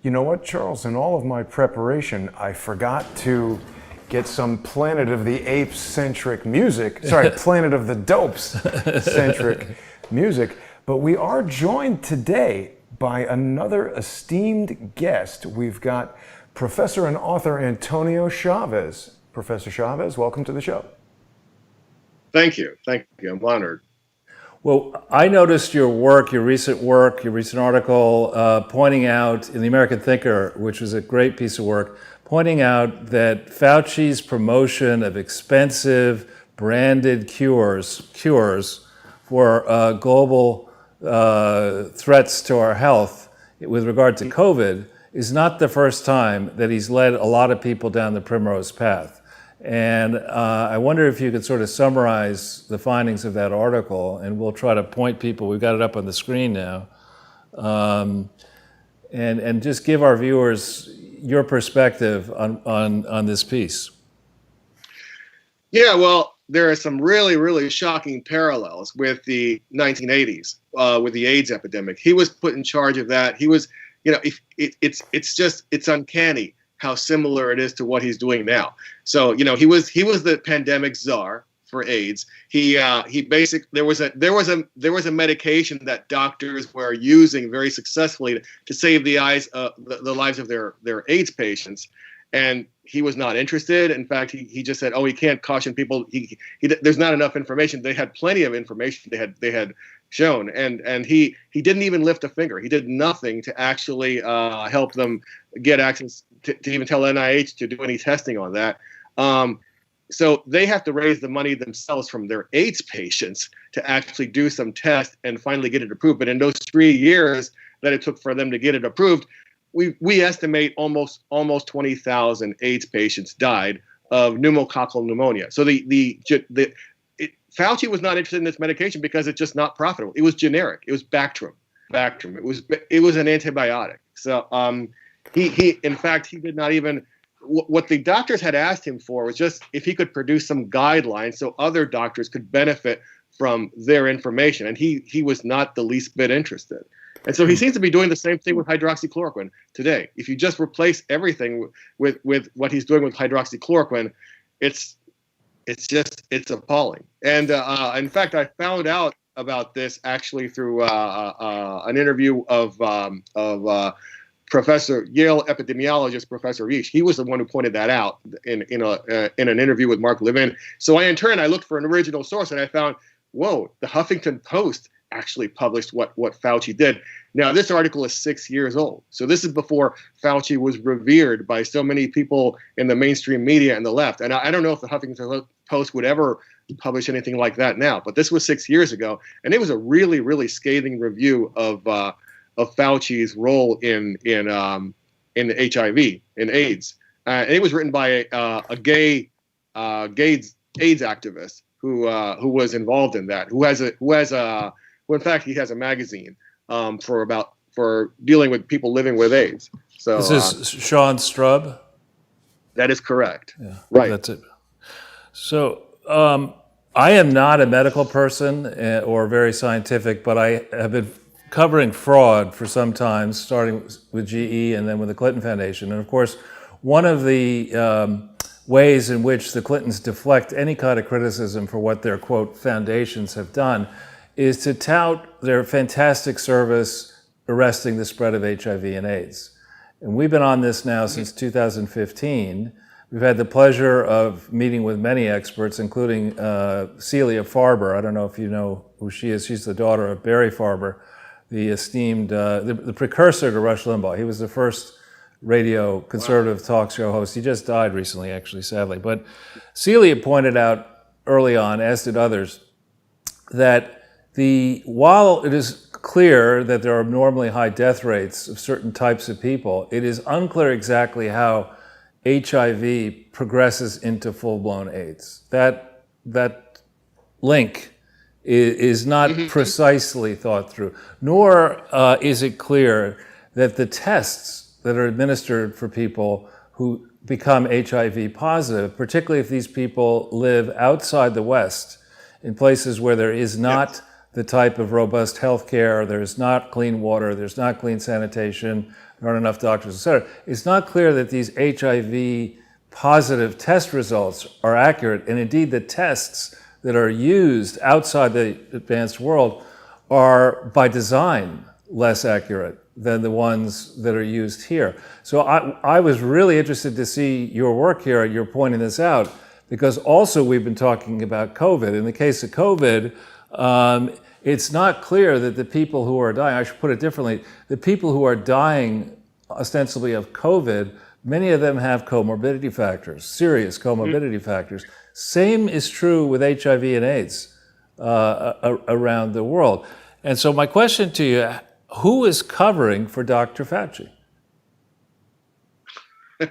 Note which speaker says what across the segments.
Speaker 1: You know what, Charles? In all of my preparation, I forgot to get some Planet of the Apes-centric music. Sorry, Planet of the Dopes-centric music. But we are joined today by another esteemed guest. We've got Professor and author Antonio Chaves. Professor Chaves, welcome to the show.
Speaker 2: Thank you. Thank you. I'm honored.
Speaker 3: Well, I noticed your recent article, pointing out in the American Thinker, which was a great piece of work, pointing out that Fauci's promotion of expensive branded cures for global threats to our health with regard to COVID is not the first time that he's led a lot of people down the primrose path. And I wonder if you could sort of summarize the findings of that article, and we'll try to point people, we've got it up on the screen now, and just give our viewers your perspective on this piece.
Speaker 2: Yeah, well, there are some really, really shocking parallels with the 1980s, with the AIDS epidemic. He was put in charge of that. He was, it's uncanny how similar it is to what he's doing now. So, he was the pandemic czar for AIDS. There was a medication that doctors were using very successfully to save the lives of their AIDS patients, and he was not interested. In fact, he just said, "Oh, he can't caution people. There's not enough information." They had plenty of information. They had shown, and he didn't even lift a finger. He did nothing to actually help them get access to even tell NIH to do any testing on that. So they have to raise the money themselves from their AIDS patients to actually do some tests and finally get it approved. But in those 3 years that it took for them to get it approved, we estimate almost 20,000 AIDS patients died of pneumococcal pneumonia. So Fauci was not interested in this medication because it's just not profitable. It was generic. It was Bactrim. It was an antibiotic. So he in fact, he did not even. What the doctors had asked him for was just if he could produce some guidelines so other doctors could benefit from their information, and he was not the least bit interested. And so he seems to be doing the same thing with hydroxychloroquine today. If you just replace everything with what he's doing with hydroxychloroquine, it's appalling. And in fact, I found out about this actually through an interview of Yale epidemiologist Professor Reish. He was the one who pointed that out in an interview with Mark Levin. So I looked for an original source, and I found, whoa, the Huffington Post actually published what Fauci did. Now, this article is 6 years old. So this is before Fauci was revered by so many people in the mainstream media and the left. And I don't know if the Huffington Post would ever publish anything like that now, but this was 6 years ago. And it was a really, really scathing review of Fauci's role in HIV, in AIDS. And it was written by a gay AIDS activist who was involved in that, who in fact he has a magazine for dealing with people living with AIDS. So
Speaker 3: this is Sean Strub.
Speaker 2: That is correct.
Speaker 3: Yeah,
Speaker 2: right.
Speaker 3: That's it. So I am not a medical person or very scientific, but I have been covering fraud for some time, starting with GE and then with the Clinton Foundation. And of course, one of the ways in which the Clintons deflect any kind of criticism for what their, quote, foundations have done is to tout their fantastic service arresting the spread of HIV and AIDS. And we've been on this now since 2015. We've had the pleasure of meeting with many experts, including Celia Farber. I don't know if you know who she is. She's the daughter of Barry Farber, the esteemed, the precursor to Rush Limbaugh. He was the first radio conservative talk show host. He just died recently, actually, sadly. But Celia pointed out early on, as did others, that while it is clear that there are abnormally high death rates of certain types of people, it is unclear exactly how HIV progresses into full-blown AIDS. That link is not precisely thought through, nor is it clear that the tests that are administered for people who become HIV positive, particularly if these people live outside the West, in places where there is not the type of robust health care. There's not clean water. There's not clean sanitation. There aren't enough doctors, et cetera. It's not clear that these HIV positive test results are accurate. And indeed, the tests that are used outside the advanced world are by design less accurate than the ones that are used here. So I was really interested to see your work here. You're pointing this out because also we've been talking about COVID. In the case of COVID, it's not clear that the people who are dying, I should put it differently, the people who are dying ostensibly of COVID, many of them have comorbidity factors, serious comorbidity factors. Same is true with HIV and AIDS around the world. And so my question to you, who is covering for Dr. Fauci?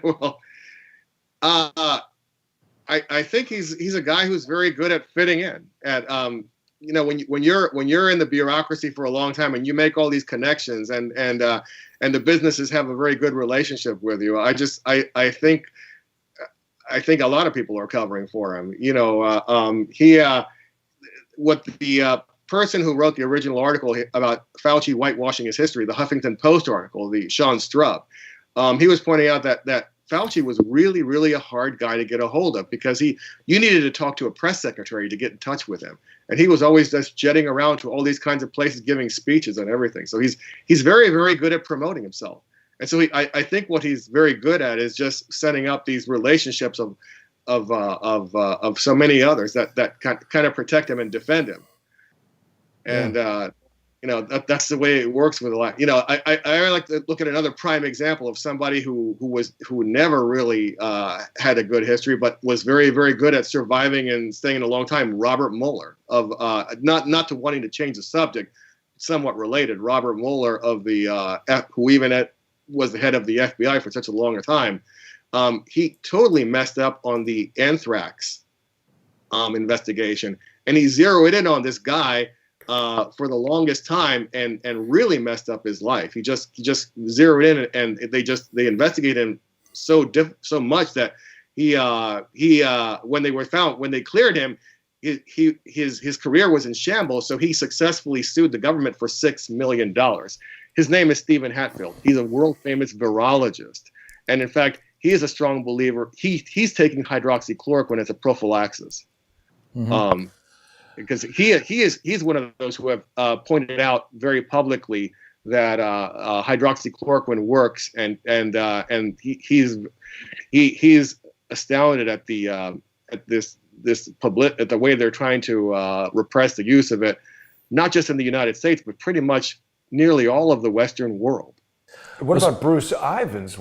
Speaker 2: Well, I think he's a guy who's very good at fitting in. At when you're in the bureaucracy for a long time and you make all these connections and the businesses have a very good relationship with you, I think a lot of people are covering for him. What the person who wrote the original article about Fauci whitewashing his history, the Huffington Post article, the Sean Strub, he was pointing out that Fauci was really, really a hard guy to get a hold of because you needed to talk to a press secretary to get in touch with him. And he was always just jetting around to all these kinds of places, giving speeches and everything. So he's very, very good at promoting himself. And so I think what he's very good at is just setting up these relationships of so many others that kind of protect him and defend him. And that's the way it works with a lot. I like to look at another prime example of somebody who never really had a good history, but was very, very good at surviving and staying a long time. Robert Mueller of not to wanting to change the subject, somewhat related. Robert Mueller of the who even was the head of the FBI for such a long time. He totally messed up on the anthrax investigation, and he zeroed in on this guy for the longest time and really messed up his life. He just zeroed in and they investigated him so much that he when they cleared him, his career was in shambles. So he successfully sued the government for $6 million. His name is Stephen Hatfield. He's a world famous virologist, and in fact, he is a strong believer. He's taking hydroxychloroquine as a prophylaxis. Mm-hmm. Because he's one of those who have pointed out very publicly that hydroxychloroquine works, and he's astounded at the way they're trying to repress the use of it, not just in the United States, but pretty much nearly all of the Western world.
Speaker 1: What about Bruce Ivins?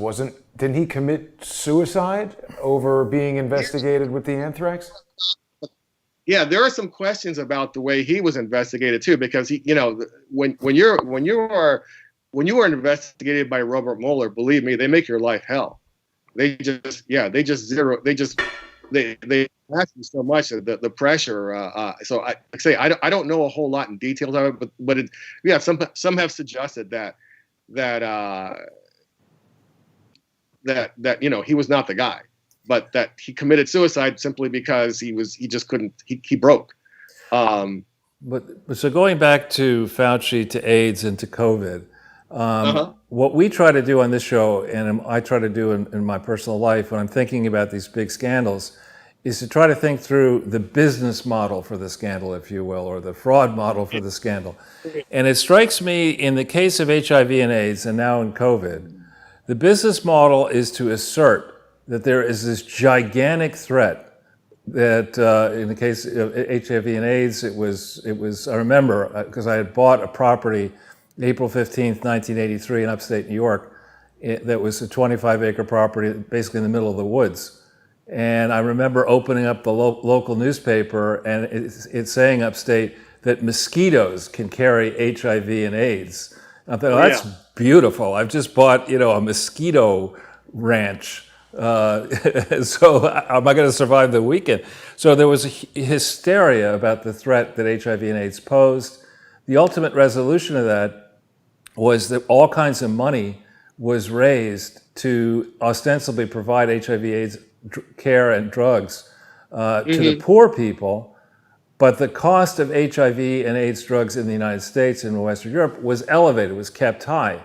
Speaker 1: Didn't he commit suicide over being investigated with the anthrax?
Speaker 2: Yeah, there are some questions about the way he was investigated too, because when you are investigated by Robert Mueller, believe me, they make your life hell. They ask you so much the pressure. So I don't know a whole lot in details of it, but some have suggested that he was not the guy, but that he committed suicide simply because he just couldn't. He broke.
Speaker 3: But so going back to Fauci, to AIDS, and to COVID, what we try to do on this show, and I try to do in my personal life when I'm thinking about these big scandals, is to try to think through the business model for the scandal, if you will, or the fraud model for the scandal. And it strikes me in the case of HIV and AIDS, and now in COVID, the business model is to assert that there is this gigantic threat that in the case of HIV and AIDS, it was I remember because I had bought a property April 15th, 1983 in upstate New York that was a 25-acre property basically in the middle of the woods. And I remember opening up the local newspaper and it's saying upstate that mosquitoes can carry HIV and AIDS. I thought, that's beautiful. I've just bought, a mosquito ranch. So am I going to survive the weekend? So there was a hysteria about the threat that HIV and AIDS posed. The ultimate resolution of that was that all kinds of money was raised to ostensibly provide HIV AIDS care and drugs to the poor people. But the cost of HIV and AIDS drugs in the United States and Western Europe was elevated, was kept high.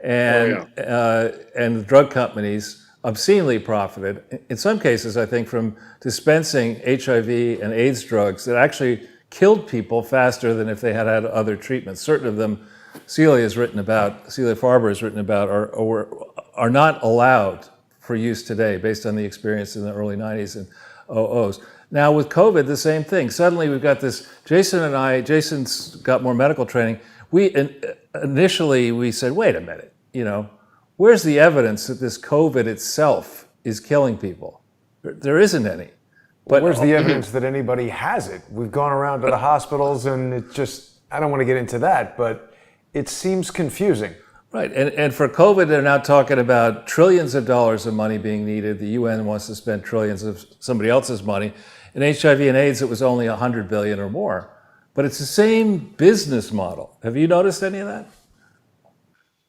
Speaker 3: And, and the drug companies obscenely profited, in some cases, I think, from dispensing HIV and AIDS drugs that actually killed people faster than if they had had other treatments. Certain of them, Celia Farber has written about, are not allowed for use today based on the experience in the early 90s and 00s. Now with COVID, the same thing. Suddenly we've got this, Jason's got more medical training. Initially we said, wait a minute, where's the evidence that this COVID itself is killing people? There isn't any.
Speaker 1: But where's the evidence that anybody has it? We've gone around to the hospitals and I don't want to get into that, but it seems confusing.
Speaker 3: Right, and for COVID, they're now talking about trillions of dollars of money being needed. The UN wants to spend trillions of somebody else's money. In HIV and AIDS, it was only 100 billion or more. But it's the same business model. Have you noticed any of that?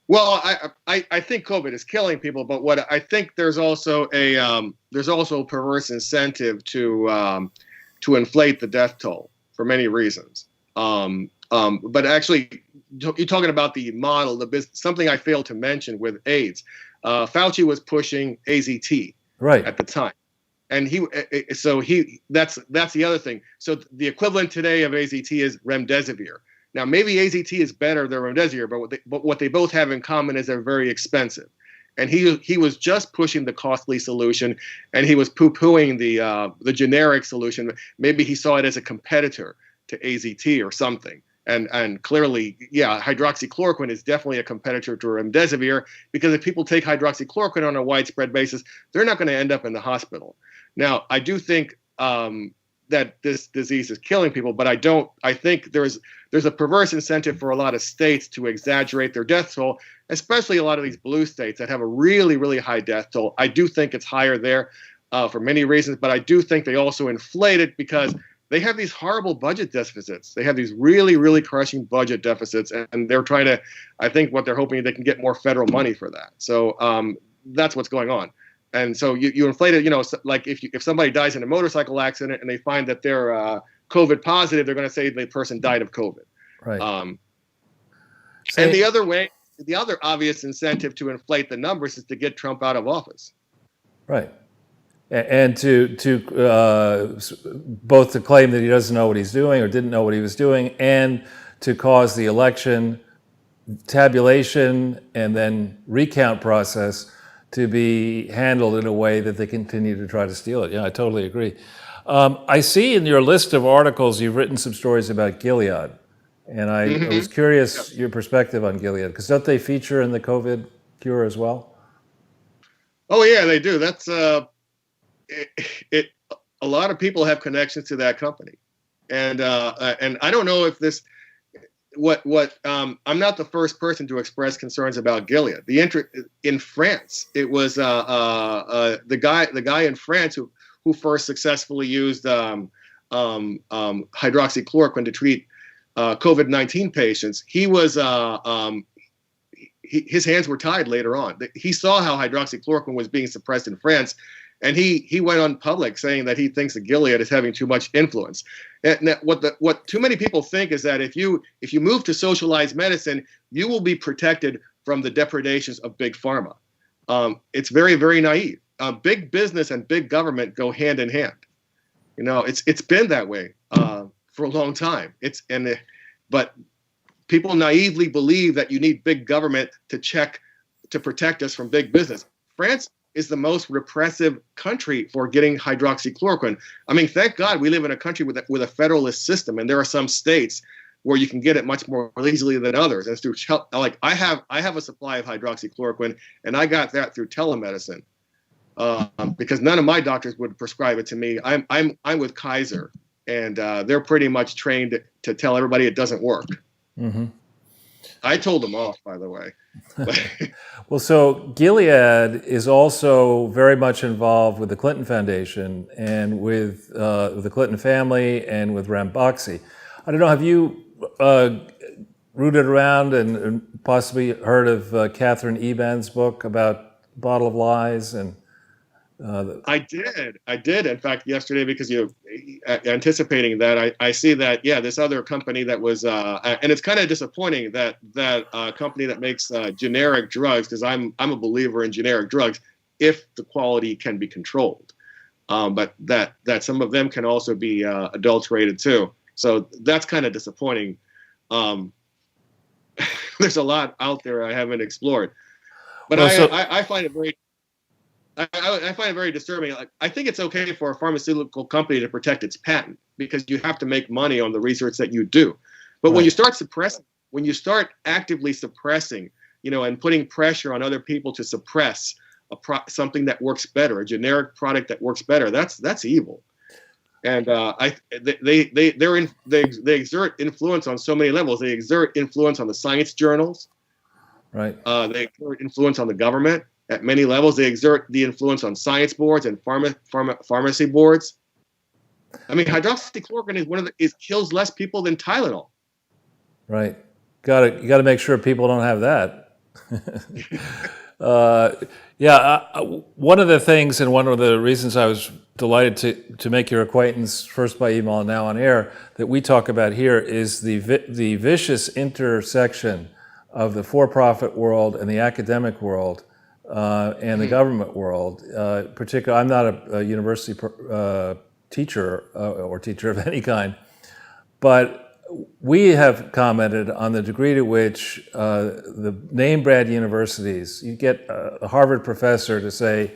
Speaker 2: Well, I think COVID is killing people, but what I think there's also a perverse incentive to inflate the death toll for many reasons. But actually, you're talking about the model, the business. Something I failed to mention with AIDS. Fauci was pushing AZT at the time, and that's the other thing. So the equivalent today of AZT is remdesivir. Now maybe AZT is better than remdesivir, but what they both have in common is they're very expensive. And he was just pushing the costly solution, and he was poo-pooing the generic solution. Maybe he saw it as a competitor to AZT or something. And clearly, hydroxychloroquine is definitely a competitor to remdesivir, because if people take hydroxychloroquine on a widespread basis, they're not going to end up in the hospital. Now, I do think that this disease is killing people, but I think there's a perverse incentive for a lot of states to exaggerate their death toll, especially a lot of these blue states that have a really, really high death toll. I do think it's higher there for many reasons, but I do think they also inflate it because they have these horrible budget deficits. They have these really, really crushing budget deficits, and they're trying to, I think what they're hoping they can get more federal money for that. So that's what's going on. And so you inflate it, like if somebody dies in a motorcycle accident and they find that they're COVID positive, they're going to say the person died of COVID.
Speaker 3: Right.
Speaker 2: And the other obvious incentive to inflate the numbers is to get Trump out of office.
Speaker 3: Right. And to both to claim that he doesn't know what he's doing or didn't know what he was doing, and to cause the election tabulation and then recount process to be handled in a way that they continue to try to steal it. Yeah, I totally agree. I see in your list of articles you've written some stories about Gilead, and I was curious your perspective on Gilead, because don't they feature in the COVID cure as well?
Speaker 2: Oh yeah, they do. That's a lot of people have connections to that company, and I don't know if this. I'm not the first person to express concerns about Gilead. In France, it was the guy in France who first successfully used hydroxychloroquine to treat COVID-19 patients. He was his hands were tied later on. He saw how hydroxychloroquine was being suppressed in France, and he went on public saying that he thinks that Gilead is having too much influence. And what too many people think is that if you move to socialized medicine, you will be protected from the depredations of big pharma. It's very, very naive. Big business and big government go hand in hand. It's been that way for a long time. But people naively believe that you need big government to protect us from big business. France is the most repressive country for getting hydroxychloroquine. I mean, thank God we live in a country with a federalist system, and there are some states where you can get it much more easily than others. And it's through I have a supply of hydroxychloroquine, and I got that through telemedicine because none of my doctors would prescribe it to me. I'm with Kaiser, and they're pretty much trained to tell everybody it doesn't work. Mm-hmm. I told them off, by the way.
Speaker 3: Well, so Gilead is also very much involved with the Clinton Foundation and with the Clinton family and with Ramboxy. I don't know, have you rooted around and possibly heard of Catherine Eban's book about Bottle of Lies? And
Speaker 2: I did. In fact, yesterday, because anticipating that, I see that, yeah, this other company that was, and it's kind of disappointing that company that makes generic drugs, because I'm a believer in generic drugs if the quality can be controlled, but that some of them can also be adulterated too. So that's kind of disappointing. There's a lot out there I haven't explored, but I find it very. I find it very disturbing. Like, I think it's okay for a pharmaceutical company to protect its patent because you have to make money on the research that you do. But when you start suppressing, when you start actively suppressing, and putting pressure on other people to suppress something that works better, a generic product that works better, that's evil. And they exert influence on so many levels. They exert influence on the science journals. Right. They exert influence on the government. At many levels, they exert the influence on science boards and pharmacy boards. I mean, hydroxychloroquine kills less people than Tylenol.
Speaker 3: Right. You got to make sure people don't have that. One of the things, and one of the reasons I was delighted to make your acquaintance first by email and now on air, that we talk about here is the vicious intersection of the for-profit world and the academic world. And the government world, particularly, I'm not a university teacher or teacher of any kind, but we have commented on the degree to which the name brand universities, you get a Harvard professor to say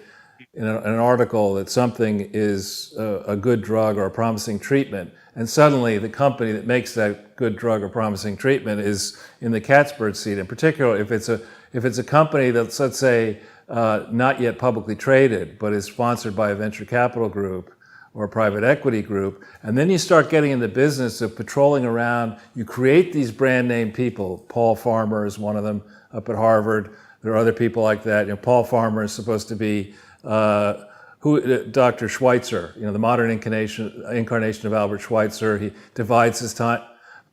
Speaker 3: in an article that something is a good drug or a promising treatment, and suddenly the company that makes that good drug or promising treatment is in the catbird seat. In particular, if it's a company that's, let's say, not yet publicly traded, but is sponsored by a venture capital group or a private equity group, and then you start getting in the business of patrolling around, you create these brand name people. Paul Farmer is one of them up at Harvard. There are other people like that. Paul Farmer is supposed to be Dr. Schweitzer, the modern incarnation of Albert Schweitzer. He divides his time.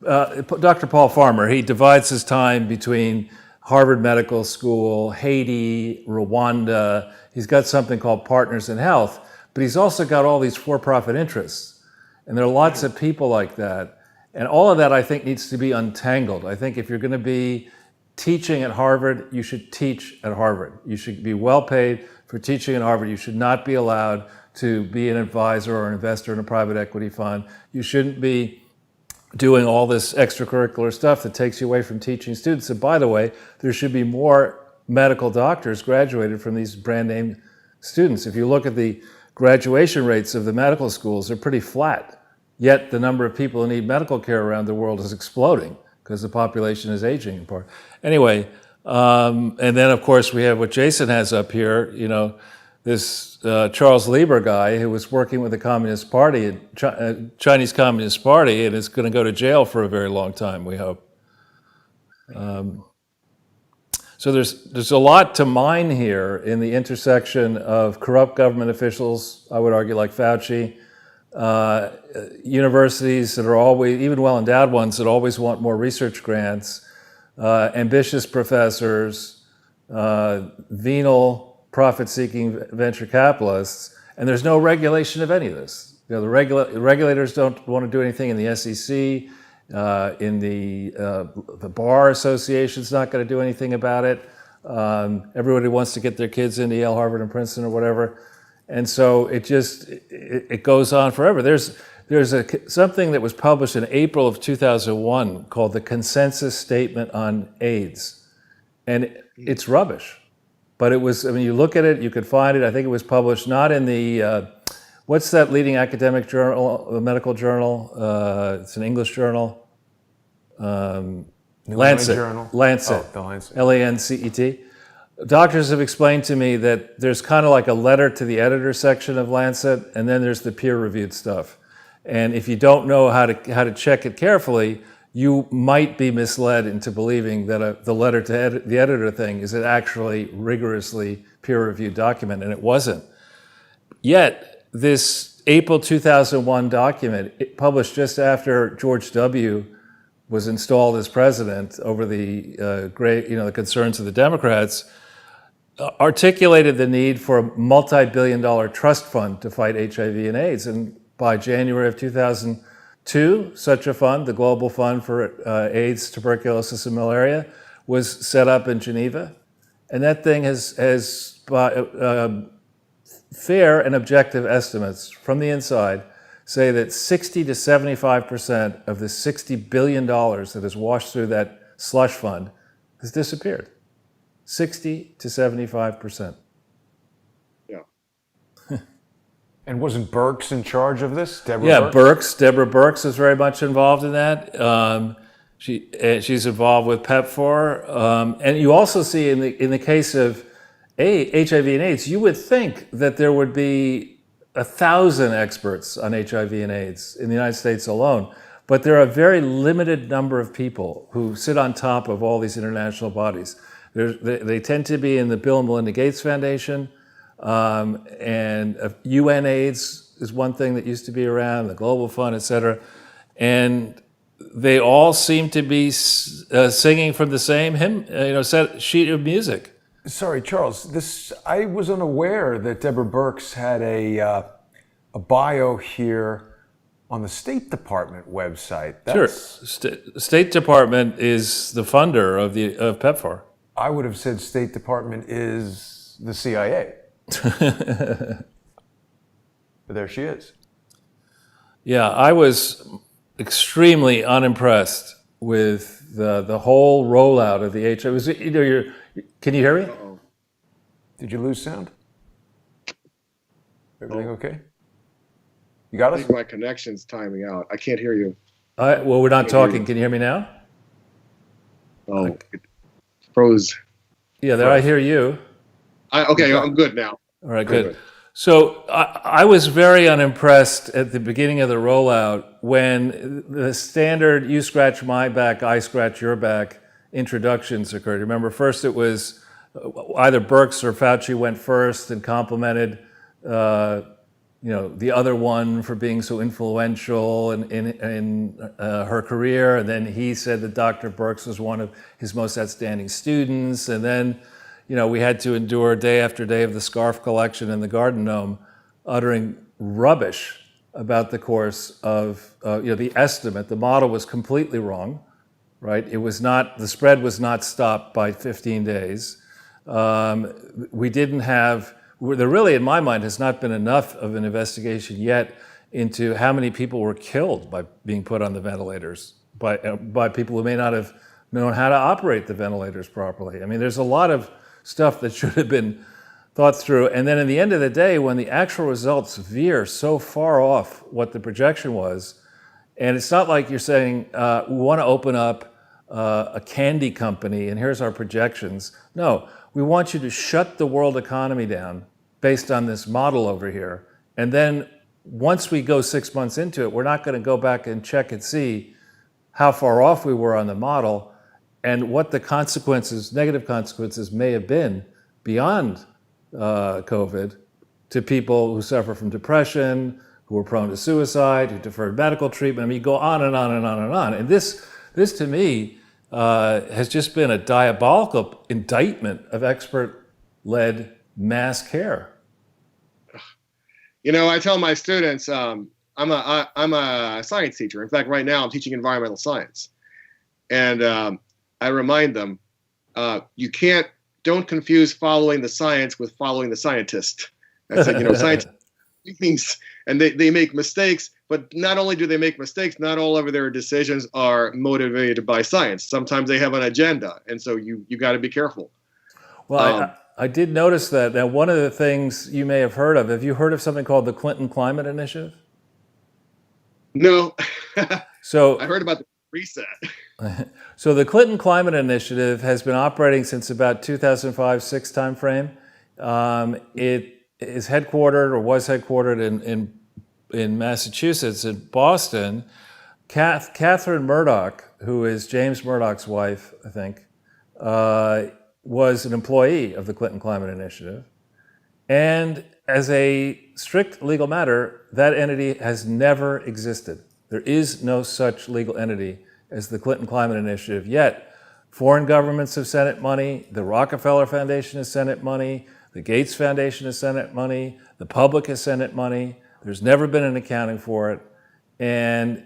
Speaker 3: Dr. Paul Farmer, he divides his time between Harvard Medical School, Haiti, Rwanda. He's got something called Partners in Health, but he's also got all these for-profit interests. And there are lots of people like that. And all of that, I think, needs to be untangled. I think if you're going to be teaching at Harvard, you should teach at Harvard. You should be well paid for teaching at Harvard. You should not be allowed to be an advisor or an investor in a private equity fund. You shouldn't be doing all this extracurricular stuff that takes you away from teaching students. And by the way, there should be more medical doctors graduated from these brand name students. If you look at the graduation rates of the medical schools, they're pretty flat. Yet the number of people who need medical care around the world is exploding because the population is aging in part. Anyway, and then of course we have what Jason has up here, this Charles Lieber guy who was working with the Communist Party, Chinese Communist Party, and is going to go to jail for a very long time, we hope. So there's a lot to mine here in the intersection of corrupt government officials, I would argue, like Fauci, universities that are always, even well-endowed ones that always want more research grants, ambitious professors, venal, profit-seeking venture capitalists, and there's no regulation of any of this. The regulators don't want to do anything in the SEC. In the Bar Association's not going to do anything about it. Everybody wants to get their kids into Yale, Harvard, and Princeton or whatever. And so it goes on forever. There's something that was published in April of 2001 called the Consensus Statement on AIDS. And it's rubbish. But it was, you look at it, you could find it. I think it was published not in the, what's that leading academic journal, medical journal? It's an English journal. Lancet.
Speaker 1: Journal.
Speaker 3: Lancet.
Speaker 1: Oh, the Lancet.
Speaker 3: Lancet. Doctors have explained to me that there's kind of like a letter to the editor section of Lancet, and then there's the peer-reviewed stuff. And if you don't know how to check it carefully, you might be misled into believing that the letter to the editor thing is an actually rigorously peer-reviewed document, and it wasn't. Yet, this April 2001 document, published just after George W. was installed as president over the the concerns of the Democrats, articulated the need for a multi-billion-dollar trust fund to fight HIV and AIDS. And by January of 2002. Such a fund, the Global Fund for AIDS, Tuberculosis, and Malaria, was set up in Geneva. And that thing has fair and objective estimates from the inside say that 60 to 75% of the $60 billion that has washed through that slush fund has disappeared. 60 to 75%.
Speaker 2: Yeah.
Speaker 1: And wasn't Birx in charge of this?
Speaker 3: Deborah Birx is very much involved in that. She's involved with PEPFAR. And you also see in the case of HIV and AIDS, you would think that there would be 1,000 experts on HIV and AIDS in the United States alone. But there are a very limited number of people who sit on top of all these international bodies. They tend to be in the Bill and Melinda Gates Foundation, and UN AIDS is one thing that used to be around, the Global Fund, et cetera. And they all seem to be singing from the same sheet of music.
Speaker 1: Sorry, Charles. I was unaware that Deborah Birx had a bio here on the State Department website.
Speaker 3: Sure. State Department is the funder of PEPFAR.
Speaker 1: I would have said State Department is the CIA. But there she is.
Speaker 3: Yeah, I was extremely unimpressed with the whole rollout of the HIV. Can you hear me?
Speaker 2: Uh-oh.
Speaker 1: Did you lose sound? Everything okay? You got
Speaker 2: I
Speaker 1: us?
Speaker 2: think my connection's timing out. I can't hear you.
Speaker 3: Well, we're not talking. Can you hear me now?
Speaker 2: Oh, it froze.
Speaker 3: Yeah, there I hear you.
Speaker 2: Okay, I'm good now.
Speaker 3: All right, good. So I was very unimpressed at the beginning of the rollout when the standard "you scratch my back, I scratch your back" introductions occurred. Remember, first it was either Birx or Fauci went first and complimented the other one for being so influential in her career, and then he said that Dr. Birx was one of his most outstanding students, and then we had to endure day after day of the scarf collection in the Garden Gnome uttering rubbish about the course of the estimate. The model was completely wrong, right? It was not, the spread was not stopped by 15 days. We didn't have, there really, in my mind, has not been enough of an investigation yet into how many people were killed by being put on the ventilators by people who may not have known how to operate the ventilators properly. I mean, there's a lot of stuff that should have been thought through. And then in the end of the day, when the actual results veer so far off what the projection was, and it's not like you're saying, we want to open up a candy company and here's our projections. No, we want you to shut the world economy down based on this model over here. And then once we go 6 months into it, we're not going to go back and check and see how far off we were on the model and what the consequences, negative consequences, may have been beyond COVID to people who suffer from depression, who were prone to suicide, who deferred medical treatment. I mean, you go on and on and on and on. And this to me, has just been a diabolical indictment of expert-led mass care.
Speaker 2: I tell my students, I'm a science teacher. In fact, right now I'm teaching environmental science. And I remind them, don't confuse following the science with following the scientist. That's it, scientists, and they make mistakes, but not only do they make mistakes, not all of their decisions are motivated by science. Sometimes they have an agenda, and so you got to be careful.
Speaker 3: Well, I did notice that. Now, one of the things you may have heard of, have you heard of something called the Clinton Climate Initiative?
Speaker 2: No.
Speaker 3: So
Speaker 2: I heard about the reset.
Speaker 3: So the Clinton Climate Initiative has been operating since about 2005-06 timeframe. It is headquartered or was headquartered in Massachusetts, in Boston. Catherine Murdoch, who is James Murdoch's wife, I think, was an employee of the Clinton Climate Initiative. And as a strict legal matter, that entity has never existed. There is no such legal entity as the Clinton Climate Initiative, yet foreign governments have sent it money, the Rockefeller Foundation has sent it money, the Gates Foundation has sent it money, the public has sent it money. There's never been an accounting for it. And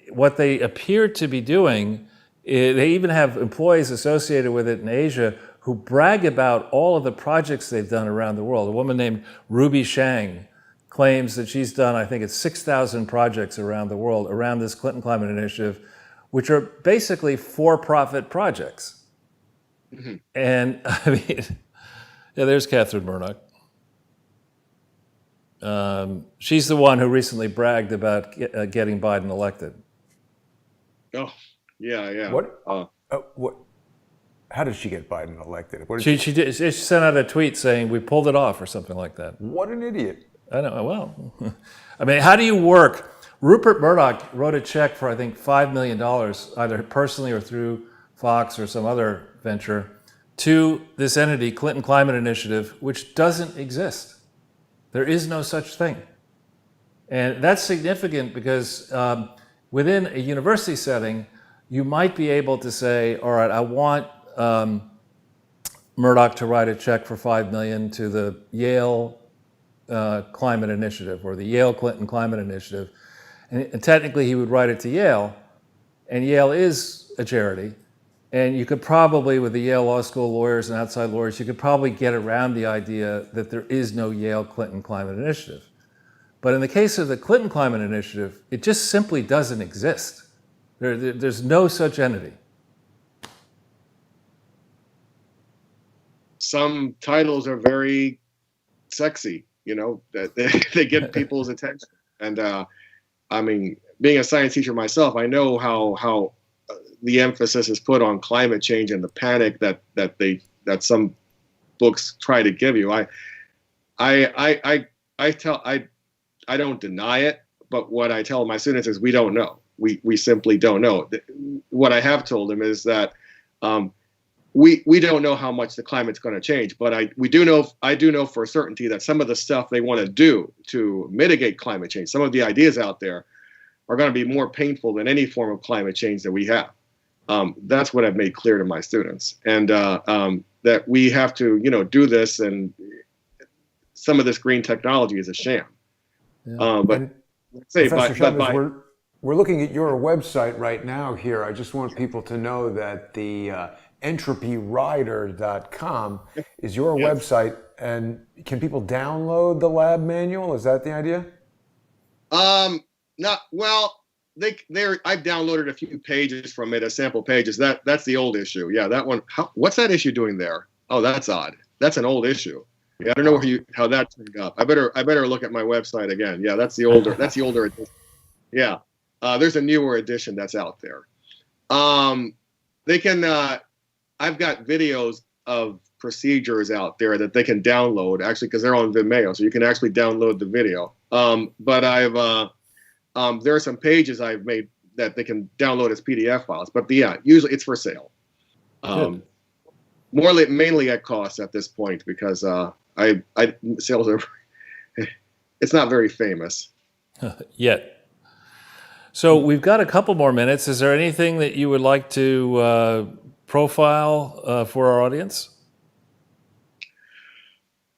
Speaker 3: what they appear to be doing, they even have employees associated with it in Asia who brag about all of the projects they've done around the world. A woman named Ruby Shang claims that she's done, I think it's 6,000 projects around the world around this Clinton Climate Initiative, which are basically for-profit projects. Mm-hmm. And I mean, yeah, there's Catherine Murdoch. She's the one who recently bragged about getting Biden elected.
Speaker 2: Oh, yeah.
Speaker 1: What? How did she get Biden elected?
Speaker 3: She sent out a tweet saying we pulled it off or something like that.
Speaker 1: What an idiot!
Speaker 3: I know. Well, I mean, how do you work? Rupert Murdoch wrote a check for I think $5 million, either personally or through Fox or some other venture, to this entity, Clinton Climate Initiative, which doesn't exist. There is no such thing. And that's significant because within a university setting, you might be able to say, all right, I want Murdoch to write a check for $5 million to the Yale Climate Initiative or the Yale Clinton Climate Initiative. And technically he would write it to Yale, and Yale is a charity. And you could probably, with the Yale Law School lawyers and outside lawyers, you could probably get around the idea that there is no Yale Clinton Climate Initiative. But in the case of the Clinton Climate Initiative, it just simply doesn't exist. There's no such entity.
Speaker 2: Some titles are very sexy, that they get people's attention. And I mean, being a science teacher myself, I know how the emphasis is put on climate change and the panic that some books try to give you. I don't deny it, but what I tell my students is we don't know. We simply don't know. What I have told them is that we don't know how much the climate's going to change, but I do know for certainty that some of the stuff they want to do to mitigate climate change, some of the ideas out there, are going to be more painful than any form of climate change that we have. That's what I've made clear to my students, and that we have to do this, and some of this green technology is a sham.
Speaker 1: Yeah. We're looking at your website right now here. I just want people to know that the entropyrider.com is your website, and can people download the lab manual? Is that the idea?
Speaker 2: Not well. I've downloaded a few pages from it as sample pages. That's the old issue. Yeah, that one. What's that issue doing there? Oh, that's odd. That's an old issue. Yeah, I don't know how that turned up. I better look at my website again. Yeah, that's the older edition. Yeah, there's a newer edition that's out there. They can. I've got videos of procedures out there that they can download actually because they're on Vimeo, so you can actually download the video. But there are some pages I've made that they can download as PDF files. But usually it's for sale. Mainly at cost at this point because sales are. It's not very famous
Speaker 3: yet. So we've got a couple more minutes. Is there anything that you would like to profile for our audience?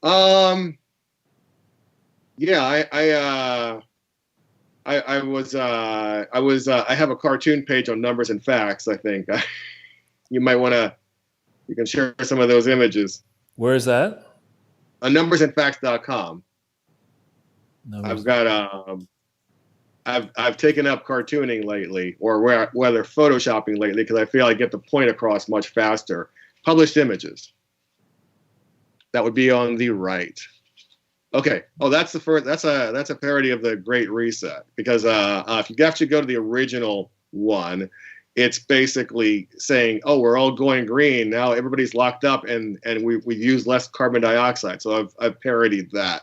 Speaker 2: I have a cartoon page on numbers and facts. I think you can share some of those images.
Speaker 3: Where is that?
Speaker 2: Numbersandfacts.com. I've taken up cartooning lately, or whether photoshopping lately, because I feel I get the point across much faster. Published images. That would be on the right. Okay. Oh, that's the first. That's a parody of the Great Reset, because if you actually go to the original one, it's basically saying, "Oh, we're all going green now. Everybody's locked up, and we use less carbon dioxide." So I've parodied that.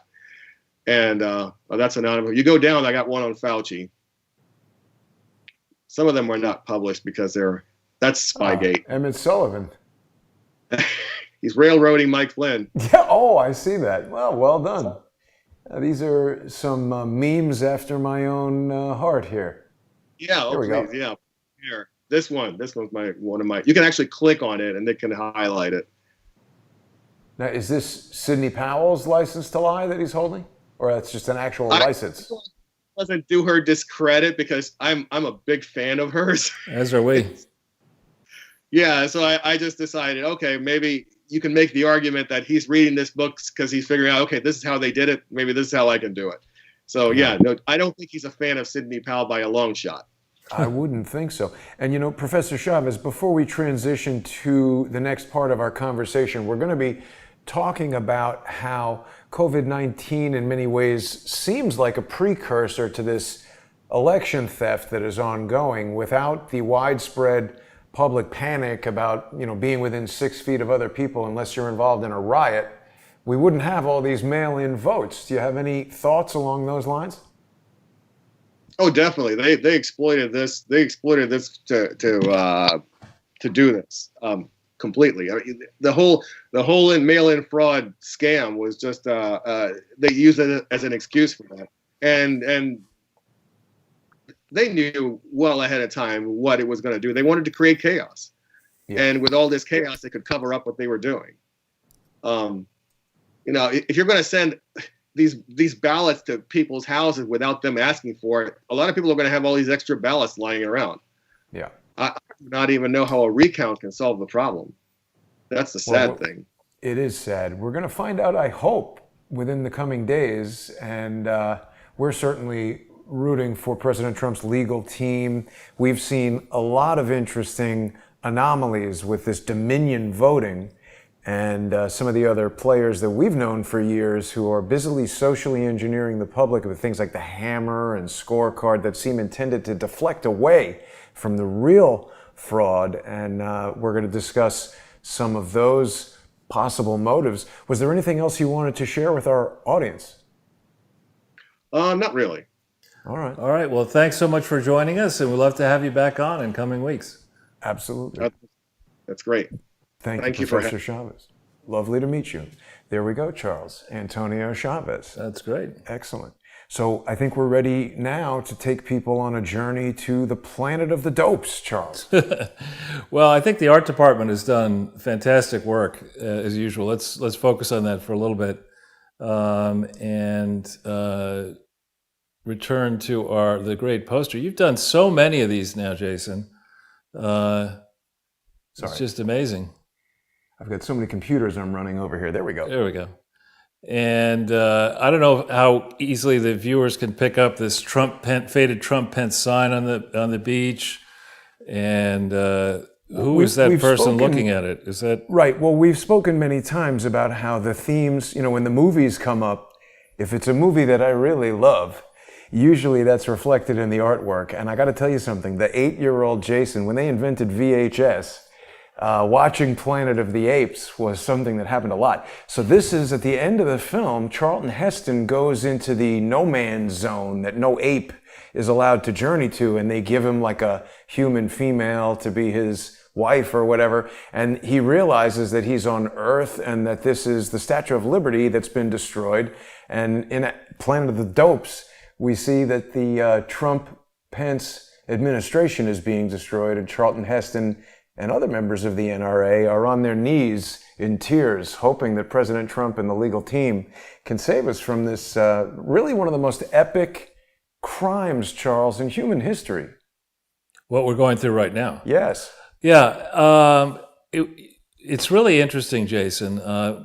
Speaker 2: And that's anonymous. You go down, I got one on Fauci. Some of them are not published because that's Spygate.
Speaker 1: Emmett Sullivan.
Speaker 2: He's railroading Mike Flynn.
Speaker 1: Yeah. Oh, I see that. Well done. These are some memes after my own heart here.
Speaker 2: Yeah.
Speaker 1: Here we go.
Speaker 2: Yeah. Here. This one's one of my. You can actually click on it and it can highlight it.
Speaker 1: Now, is this Sidney Powell's license to lie that he's holding? or that's just an actual
Speaker 2: I-
Speaker 1: license?
Speaker 2: Doesn't do her discredit because I'm a big fan of hers.
Speaker 3: As are we.
Speaker 2: Yeah, so I just decided, okay, maybe you can make the argument that he's reading this book because he's figuring out, okay, this is how they did it. Maybe this is how I can do it. So yeah, no, I don't think he's a fan of Sidney Powell by a long shot.
Speaker 1: I wouldn't think so. And you know, Professor Chaves, before we transition to the next part of our conversation, we're going to be talking about how COVID-19 in many ways seems like a precursor to this election theft that is ongoing. Without the widespread public panic about, you know, being within 6 feet of other people unless you're involved in a riot, we wouldn't have all these mail-in votes. Do you have any thoughts along those lines?
Speaker 2: Oh, definitely. They exploited this. They exploited this to do this completely. I mean, the whole mail-in fraud scam was just they used it as an excuse for that, and they knew well ahead of time what it was going to do. They wanted to create chaos, and with all this chaos, they could cover up what they were doing. You know, if you're going to send these ballots to people's houses without them asking for it, a lot of people are going to have all these extra ballots lying around.
Speaker 1: Yeah.
Speaker 2: I do not even know how a recount can solve the problem. That's the sad thing.
Speaker 1: It is sad. We're going to find out, I hope, within the coming days. And we're certainly rooting for President Trump's legal team. We've seen a lot of interesting anomalies with this Dominion voting and some of the other players that we've known for years who are busily socially engineering the public with things like the hammer and scorecard that seem intended to deflect away from the real fraud. And we're going to discuss some of those possible motives. Was there anything else you wanted to share with our audience?
Speaker 2: Not really.
Speaker 1: All right.
Speaker 3: All right. Well, thanks so much for joining us, and we'd love to have you back on in coming weeks.
Speaker 1: Absolutely.
Speaker 2: That's great.
Speaker 1: Thank you, Professor Chaves. Lovely to meet you. There we go, Charles. Antonio Chaves.
Speaker 3: That's great.
Speaker 1: Excellent. So I think we're ready now to take people on a journey to the planet of the dopes, Charles.
Speaker 3: Well, I think the art department has done fantastic work, as usual. Let's focus on that for a little bit, and return to the great poster. You've done so many of these now, Jason. It's just amazing.
Speaker 1: I've got so many computers I'm running over here. There we go.
Speaker 3: There we go. And I don't know how easily the viewers can pick up this faded Trump Pence sign on the beach. And who is that person looking at it? Is that
Speaker 1: right? Well, we've spoken many times about how the themes, you know, when the movies come up, if it's a movie that I really love, usually that's reflected in the artwork. And I got to tell you something: the 8-year-old Jason, when they invented VHS, watching Planet of the Apes was something that happened a lot. So this is at the end of the film. Charlton Heston goes into the no man's zone that no ape is allowed to journey to, and they give him like a human female to be his wife or whatever. And he realizes that he's on Earth and that this is the Statue of Liberty that's been destroyed. And in Planet of the Dopes, we see that the Trump-Pence administration is being destroyed, and Charlton Heston and other members of the NRA are on their knees in tears, hoping that President Trump and the legal team can save us from this really one of the most epic crimes, Charles, in human history.
Speaker 3: what we're going through right now?
Speaker 1: Yes.
Speaker 3: Yeah. It's really interesting, Jason.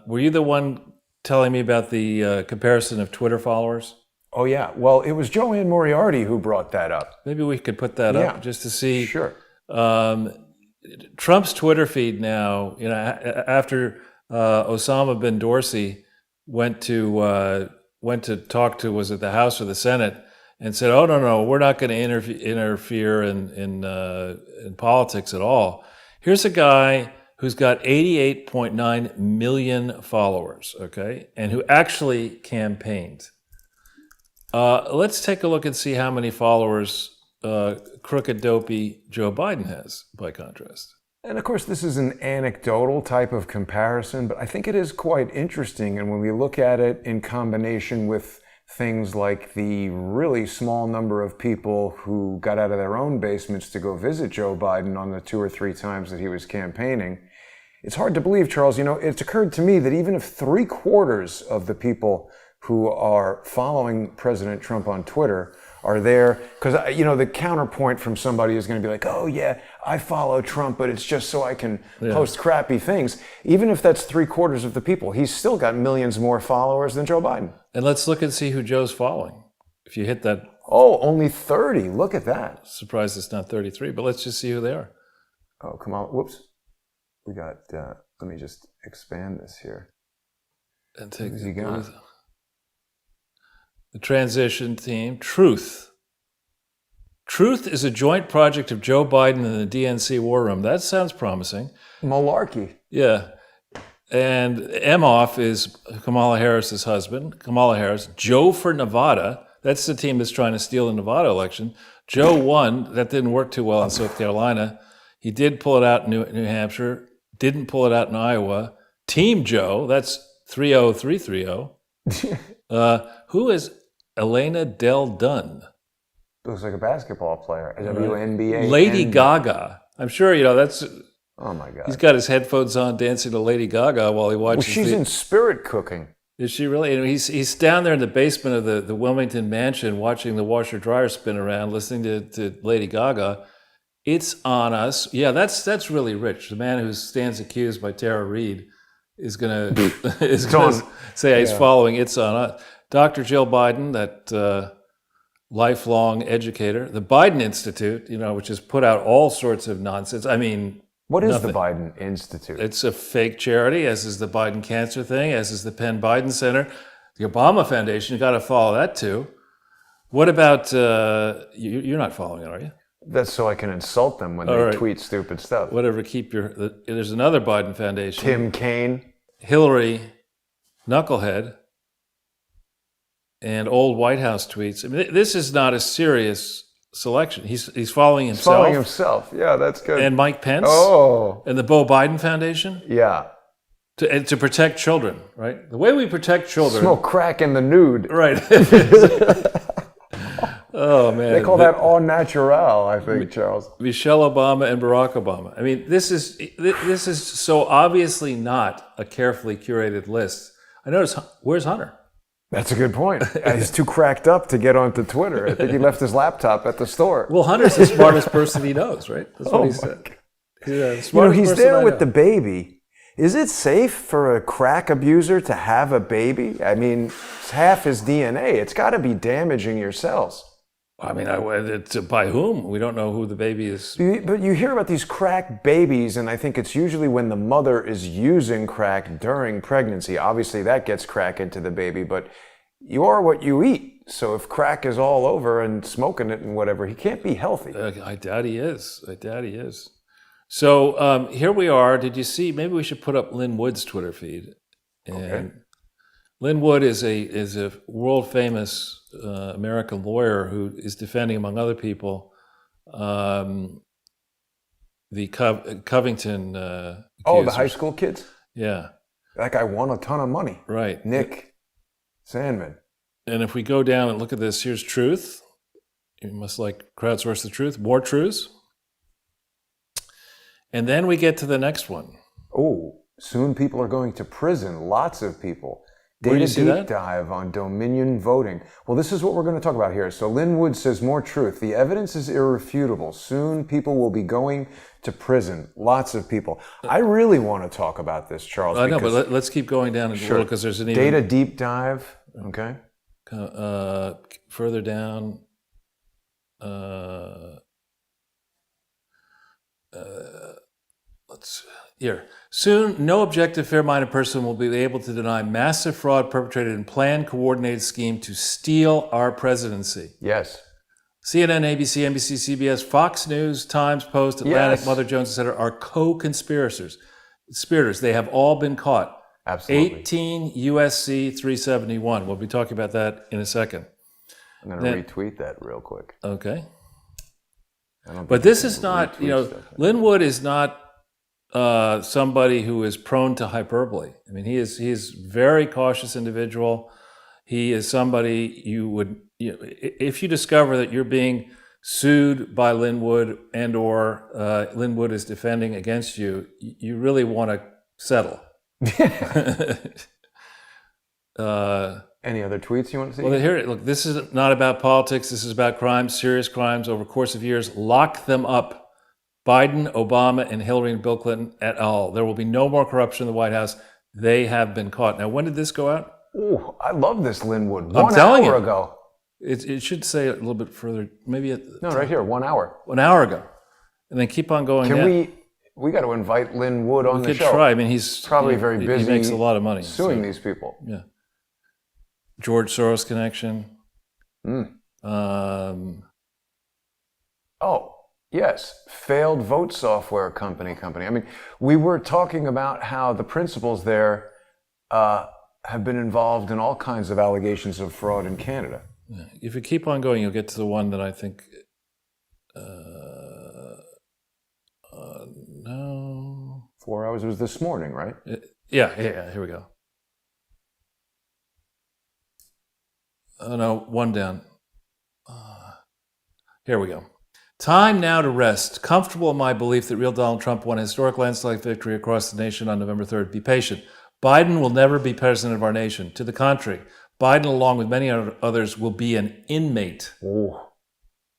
Speaker 3: Were you the one telling me about the comparison of Twitter followers?
Speaker 1: Oh, yeah. Well, it was Joanne Moriarty who brought that up.
Speaker 3: Maybe we could put that up just to see.
Speaker 1: Sure.
Speaker 3: Trump's Twitter feed now, you know, after Osama bin Dorsey went to talk to, was it the House or the Senate, and said, "Oh no, we're not going to interfere in politics at all." Here's a guy who's got 88.9 million followers, okay, and who actually campaigned. Let's take a look and see how many followers crooked, dopey Joe Biden has, by contrast.
Speaker 1: And of course, this is an anecdotal type of comparison, but I think it is quite interesting. And when we look at it in combination with things like the really small number of people who got out of their own basements to go visit Joe Biden on the 2 or 3 times that he was campaigning, it's hard to believe, Charles. You know, it's occurred to me that even if 3/4 of the people who are following President Trump on Twitter are there because the counterpoint from somebody is going to be like, oh yeah, I follow Trump, but it's just so I can post crappy things. Even if that's 3/4 of the people, he's still got millions more followers than Joe Biden.
Speaker 3: And let's look and see who Joe's following. If you hit that.
Speaker 1: Oh, only 30. Look at that.
Speaker 3: Surprised it's not 33, but let's just see who they are.
Speaker 1: Oh, come on. Whoops. We got, let me just expand this here.
Speaker 3: And take
Speaker 1: you got?
Speaker 3: The transition team. Truth. Truth is a joint project of Joe Biden and the DNC War Room. That sounds promising.
Speaker 1: Malarkey.
Speaker 3: Yeah. And Emhoff is Kamala Harris's husband. Kamala Harris. Joe for Nevada. That's the team that's trying to steal the Nevada election. Joe won. That didn't work too well in South Carolina. He did pull it out in New Hampshire. Didn't pull it out in Iowa. Team Joe. That's 30330. Who is Elena Del Dunn?
Speaker 1: Looks like a basketball player. WNBA.
Speaker 3: Lady Gaga. I'm sure, that's...
Speaker 1: Oh, my God.
Speaker 3: He's got his headphones on dancing to Lady Gaga while he watches...
Speaker 1: Well, she's in spirit cooking.
Speaker 3: Is she really? And he's down there in the basement of the Wilmington mansion watching the washer-dryer spin around, listening to Lady Gaga. It's on us. Yeah, that's really rich. The man who stands accused by Tara Reid is going to say he's following It's on Us. Dr. Jill Biden, that lifelong educator. The Biden Institute, which has put out all sorts of nonsense. I mean...
Speaker 1: What is the Biden Institute?
Speaker 3: It's a fake charity, as is the Biden Cancer thing, as is the Penn Biden Center. The Obama Foundation, you got to follow that too. What about, you're not following it, are you?
Speaker 1: That's so I can insult them when they tweet stupid stuff.
Speaker 3: Whatever, there's another Biden Foundation.
Speaker 1: Tim Kaine.
Speaker 3: Hillary, Knucklehead, and old White House tweets. I mean, this is not a serious selection. He's following himself.
Speaker 1: He's following himself. Yeah, that's good.
Speaker 3: And Mike Pence.
Speaker 1: Oh.
Speaker 3: And the Beau Biden Foundation.
Speaker 1: Yeah.
Speaker 3: To protect children, right? The way we protect children.
Speaker 1: Smoke crack in the nude.
Speaker 3: Right. Oh, man.
Speaker 1: They call that au naturel, I think, Charles.
Speaker 3: Michelle Obama and Barack Obama. I mean, this is so obviously not a carefully curated list. I notice, where's Hunter?
Speaker 1: That's a good point. He's too cracked up to get onto Twitter. I think he left his laptop at the store.
Speaker 3: Well, Hunter's the smartest person he knows, right? That's what he said.
Speaker 1: He's there with the baby. Is it safe for a crack abuser to have a baby? I mean, it's half his DNA. It's got to be damaging your cells.
Speaker 3: I mean, by whom? We don't know who the baby is.
Speaker 1: But you hear about these crack babies, and I think it's usually when the mother is using crack during pregnancy. Obviously, that gets crack into the baby, but you are what you eat. So if crack is all over and smoking it and whatever, he can't be healthy.
Speaker 3: I doubt he is. So here we are. Did you see? Maybe we should put up Lynn Wood's Twitter feed. And Lynn Wood is a world famous American lawyer who is defending, among other people, the Covington accusers.
Speaker 1: Oh, the high school kids?
Speaker 3: Yeah.
Speaker 1: That guy won a ton of money.
Speaker 3: Right.
Speaker 1: Nick Sandman.
Speaker 3: And if we go down and look at this, here's truth. You must crowdsource the truth. More truths. And then we get to the next one.
Speaker 1: Oh, soon people are going to prison. Lots of people.
Speaker 3: Data deep
Speaker 1: dive on Dominion voting. Well, this is what we're going to talk about here. So Lynn Wood says more truth. The evidence is irrefutable. Soon people will be going to prison. Lots of people. I really want to talk about this, Charles.
Speaker 3: I know, but let's keep going down a little because there's an
Speaker 1: data deep dive. Okay.
Speaker 3: Further down. Here. Soon, no objective, fair-minded person will be able to deny massive fraud perpetrated in planned, coordinated scheme to steal our presidency.
Speaker 1: Yes.
Speaker 3: CNN, ABC, NBC, CBS, Fox News, Times, Post, Atlantic, Mother Jones, etc. are co-conspirators. They have all been caught.
Speaker 1: Absolutely.
Speaker 3: 18 USC 371. We'll be talking about that in a second.
Speaker 1: I'm going to retweet that real quick.
Speaker 3: Okay. But this is not, Lynn Wood is not somebody who is prone to hyperbole. I mean, he is very cautious individual. He is somebody you would, if you discover that you're being sued by Lynn Wood and or Lynn Wood is defending against you, you really want to settle.
Speaker 1: Any other tweets you want to see?
Speaker 3: Well, here, look, this is not about politics. This is about crimes, serious crimes over the course of years. Lock them up. Biden, Obama, and Hillary and Bill Clinton et al. There will be no more corruption in the White House. They have been caught. Now, when did this go out?
Speaker 1: Ooh, I love this, Linwood.
Speaker 3: I'm
Speaker 1: 1
Speaker 3: telling
Speaker 1: hour
Speaker 3: you.
Speaker 1: ago.
Speaker 3: It should say a little bit further, maybe
Speaker 1: No, right here, 1 hour.
Speaker 3: 1 hour ago. And then keep on going.
Speaker 1: Can we got to invite Lynn Wood on
Speaker 3: We
Speaker 1: the
Speaker 3: could
Speaker 1: show.
Speaker 3: try. I mean, he's
Speaker 1: Probably very busy.
Speaker 3: He makes a lot of money.
Speaker 1: Suing these people.
Speaker 3: Yeah. George Soros connection.
Speaker 1: Oh, yes. Failed vote software company. I mean, we were talking about how the principals there have been involved in all kinds of allegations of fraud in Canada.
Speaker 3: Yeah. If you keep on going, you'll get to the one that I think. No.
Speaker 1: 4 hours. It was this morning, right?
Speaker 3: Yeah. Here we go. Oh, no, one down. Here we go. Time now to rest. Comfortable in my belief that real Donald Trump won a historic landslide victory across the nation on November 3rd. Be patient. Biden will never be president of our nation. To the contrary, Biden, along with many others, will be an inmate.
Speaker 1: Oh.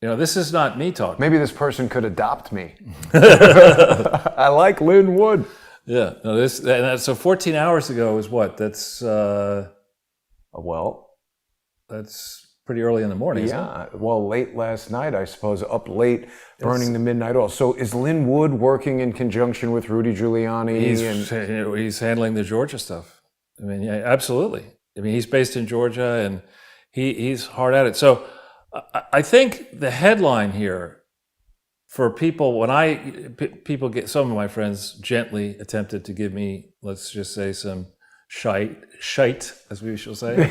Speaker 3: You know, this is not me talking.
Speaker 1: Maybe this person could adopt me. I like Lynn Wood.
Speaker 3: Yeah. No, so 14 hours ago is what? That's that's pretty early in the morning.
Speaker 1: Yeah. Well, late last night, I suppose, up late, burning the midnight oil. So is Lynn Wood working in conjunction with Rudy Giuliani?
Speaker 3: He's handling the Georgia stuff. I mean, yeah, absolutely. I mean, he's based in Georgia, and he's hard at it. So I think the headline here for people, people get, some of my friends gently attempted to give me, let's just say, some shite, as we shall say,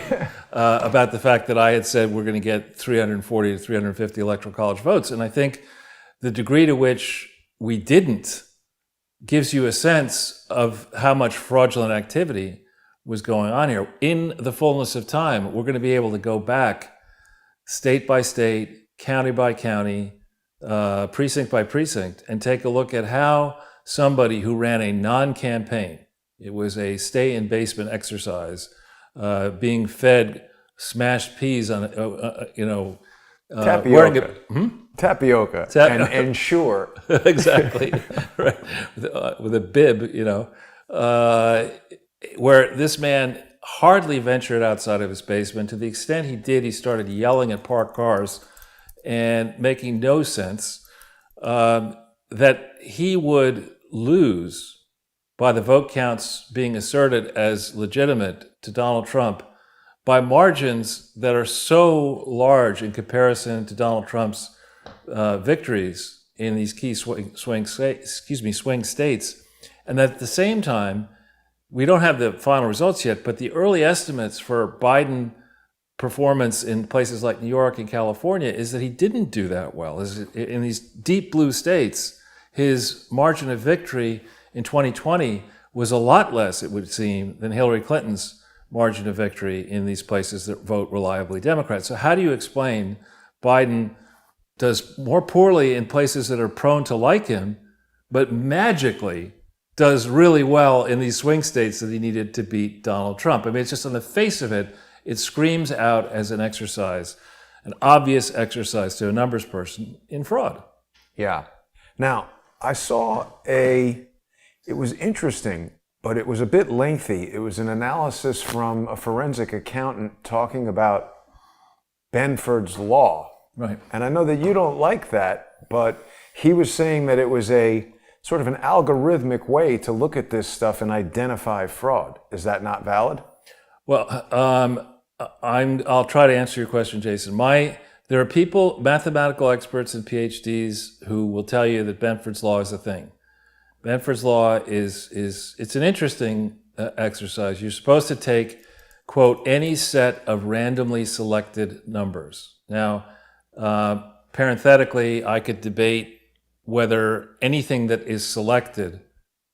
Speaker 3: about the fact that I had said we're going to get 340 to 350 electoral college votes. And I think the degree to which we didn't gives you a sense of how much fraudulent activity was going on here. In the fullness of time, we're going to be able to go back state by state, county by county, precinct by precinct, and take a look at how somebody who ran a non-campaign, it was a stay-in-basement exercise, being fed smashed peas on,
Speaker 1: tapioca. Tapioca. And sure.
Speaker 3: Exactly. Right. With a bib, where this man hardly ventured outside of his basement. To the extent he did, he started yelling at parked cars and making no sense that he would lose by the vote counts being asserted as legitimate to Donald Trump by margins that are so large in comparison to Donald Trump's victories in these key swing states, and that at the same time, we don't have the final results yet, but the early estimates for Biden performance in places like New York and California is that he didn't do that well. In these deep blue states, his margin of victory in 2020 was a lot less, it would seem, than Hillary Clinton's margin of victory in these places that vote reliably Democrat. So how do you explain Biden does more poorly in places that are prone to like him, but magically does really well in these swing states that he needed to beat Donald Trump? I mean, it's just on the face of it, it screams out as an exercise, an obvious exercise to a numbers person in fraud.
Speaker 1: Yeah. Now, I saw it was interesting, but it was a bit lengthy. It was an analysis from a forensic accountant talking about Benford's Law.
Speaker 3: Right.
Speaker 1: And I know that you don't like that, but he was saying that it was a sort of an algorithmic way to look at this stuff and identify fraud. Is that not valid?
Speaker 3: Well, I'll try to answer your question, Jason. There are people, mathematical experts and PhDs, who will tell you that Benford's Law is a thing. Benford's Law it's an interesting exercise. You're supposed to take, quote, any set of randomly selected numbers. Now, parenthetically, I could debate whether anything that is selected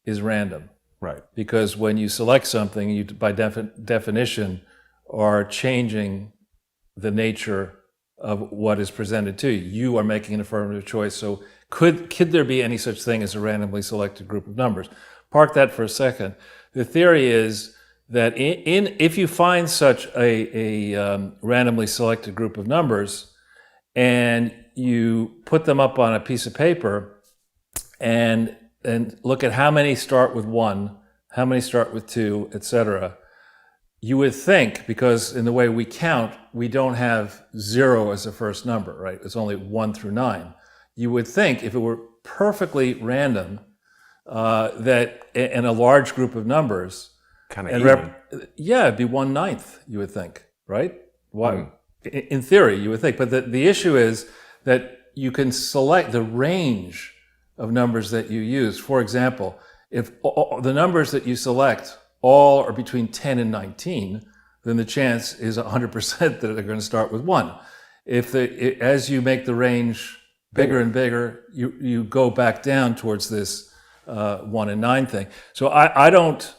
Speaker 3: is random.
Speaker 1: Right.
Speaker 3: Because when you select something, you, by definition, are changing the nature of what is presented to you. You are making an affirmative choice. So could there be any such thing as a randomly selected group of numbers? Park that for a second. The theory is that if you find such a randomly selected group of numbers and you put them up on a piece of paper and look at how many start with 1, how many start with 2, etc., you would think, because in the way we count, we don't have 0 as a first number, right? It's only 1 through 9. You would think if it were perfectly random, that in a large group of numbers,
Speaker 1: kind of even.
Speaker 3: It'd be 1/9, you would think, right? Why? In theory, you would think. But the issue is that you can select the range of numbers that you use. For example, if the numbers that you select all are between 10 and 19, then the chance is 100% that they're going to start with 1. As you make the range bigger and bigger, you go back down towards this 1 and 9 thing. So I don't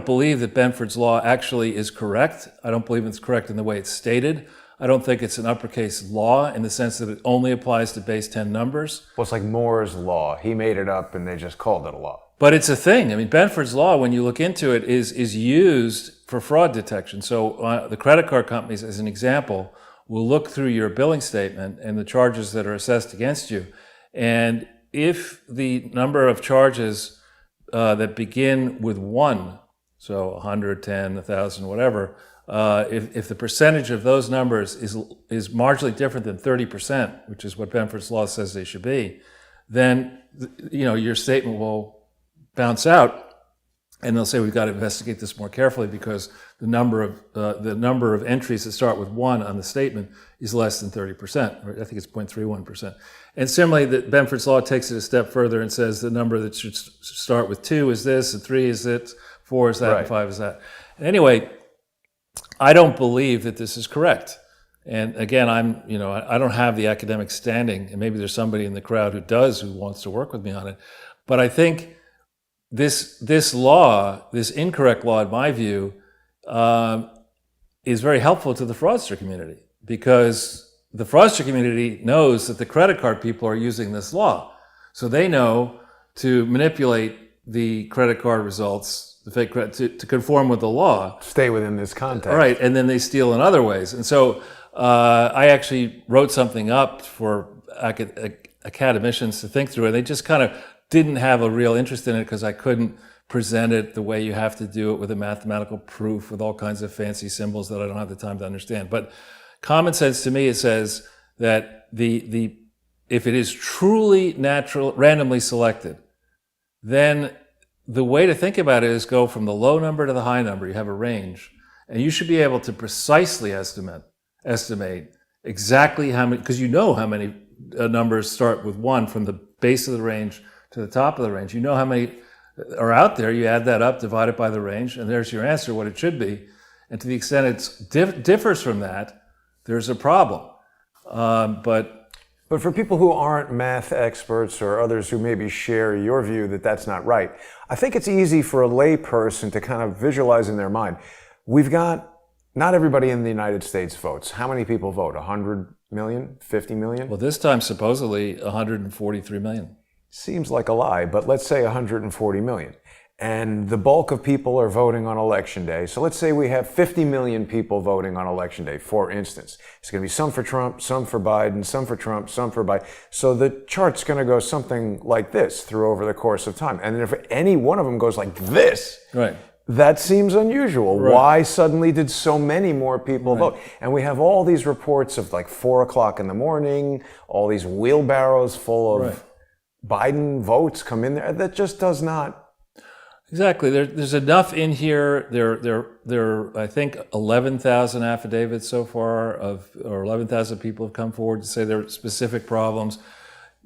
Speaker 3: believe that Benford's law actually is correct. I don't believe it's correct in the way it's stated. I don't think it's an uppercase law in the sense that it only applies to base 10 numbers.
Speaker 1: Well, it's like Moore's law. He made it up and they just called it a law.
Speaker 3: But it's a thing. I mean, Benford's law, when you look into it, is used for fraud detection. So the credit card companies, as an example, will look through your billing statement and the charges that are assessed against you. And if the number of charges that begin with 1, so 100, 10, 1,000, whatever, if the percentage of those numbers is marginally different than 30%, which is what Benford's law says they should be, then your statement will bounce out, and they'll say we've got to investigate this more carefully because the number of entries that start with 1 on the statement is less than 30%. Or I think it's 0.31%. And similarly, Benford's law takes it a step further and says the number that should start with 2 is this, and 3 is it, 4 is that,
Speaker 1: right,
Speaker 3: and 5 is that. And anyway, I don't believe that this is correct. And again, I don't have the academic standing, and maybe there's somebody in the crowd who wants to work with me on it. But I think this law, this incorrect law, in my view, is very helpful to the fraudster community, because the fraudster community knows that the credit card people are using this law. So they know to manipulate the credit card results, the fake credit, to conform with the law.
Speaker 1: Stay within this context.
Speaker 3: Right, and then they steal in other ways. And so I actually wrote something up for academicians to think through, and they just kind of didn't have a real interest in it because I couldn't present it the way you have to do it with a mathematical proof with all kinds of fancy symbols that I don't have the time to understand. But common sense to me, it says that if it is truly natural, randomly selected, then the way to think about it is go from the low number to the high number. You have a range, and you should be able to precisely estimate exactly how many, because you know how many numbers start with 1 from the base of the range to the top of the range. You know how many are out there. You add that up, divide it by the range, and there's your answer, what it should be. And to the extent it differs from that, there's a problem. But
Speaker 1: for people who aren't math experts or others who maybe share your view that that's not right, I think it's easy for a layperson to kind of visualize in their mind. We've got, not everybody in the United States votes. How many people vote? 100 million? 50 million?
Speaker 3: Well, this time supposedly 143 million.
Speaker 1: Seems like a lie, but let's say 140 million. And the bulk of people are voting on election day. So let's say we have 50 million people voting on election day, for instance. It's going to be some for Trump, some for Biden, some for Trump, some for Biden. So the chart's going to go something like this through over the course of time. And if any one of them goes like this,
Speaker 3: right,
Speaker 1: that seems unusual.
Speaker 3: Right.
Speaker 1: Why suddenly did so many more people vote? And we have all these reports of like 4 o'clock in the morning, all these wheelbarrows full of Biden votes come in there. That just does not.
Speaker 3: Exactly. There's enough in here. There are, I think, 11,000 affidavits so far or 11,000 people have come forward to say there are specific problems.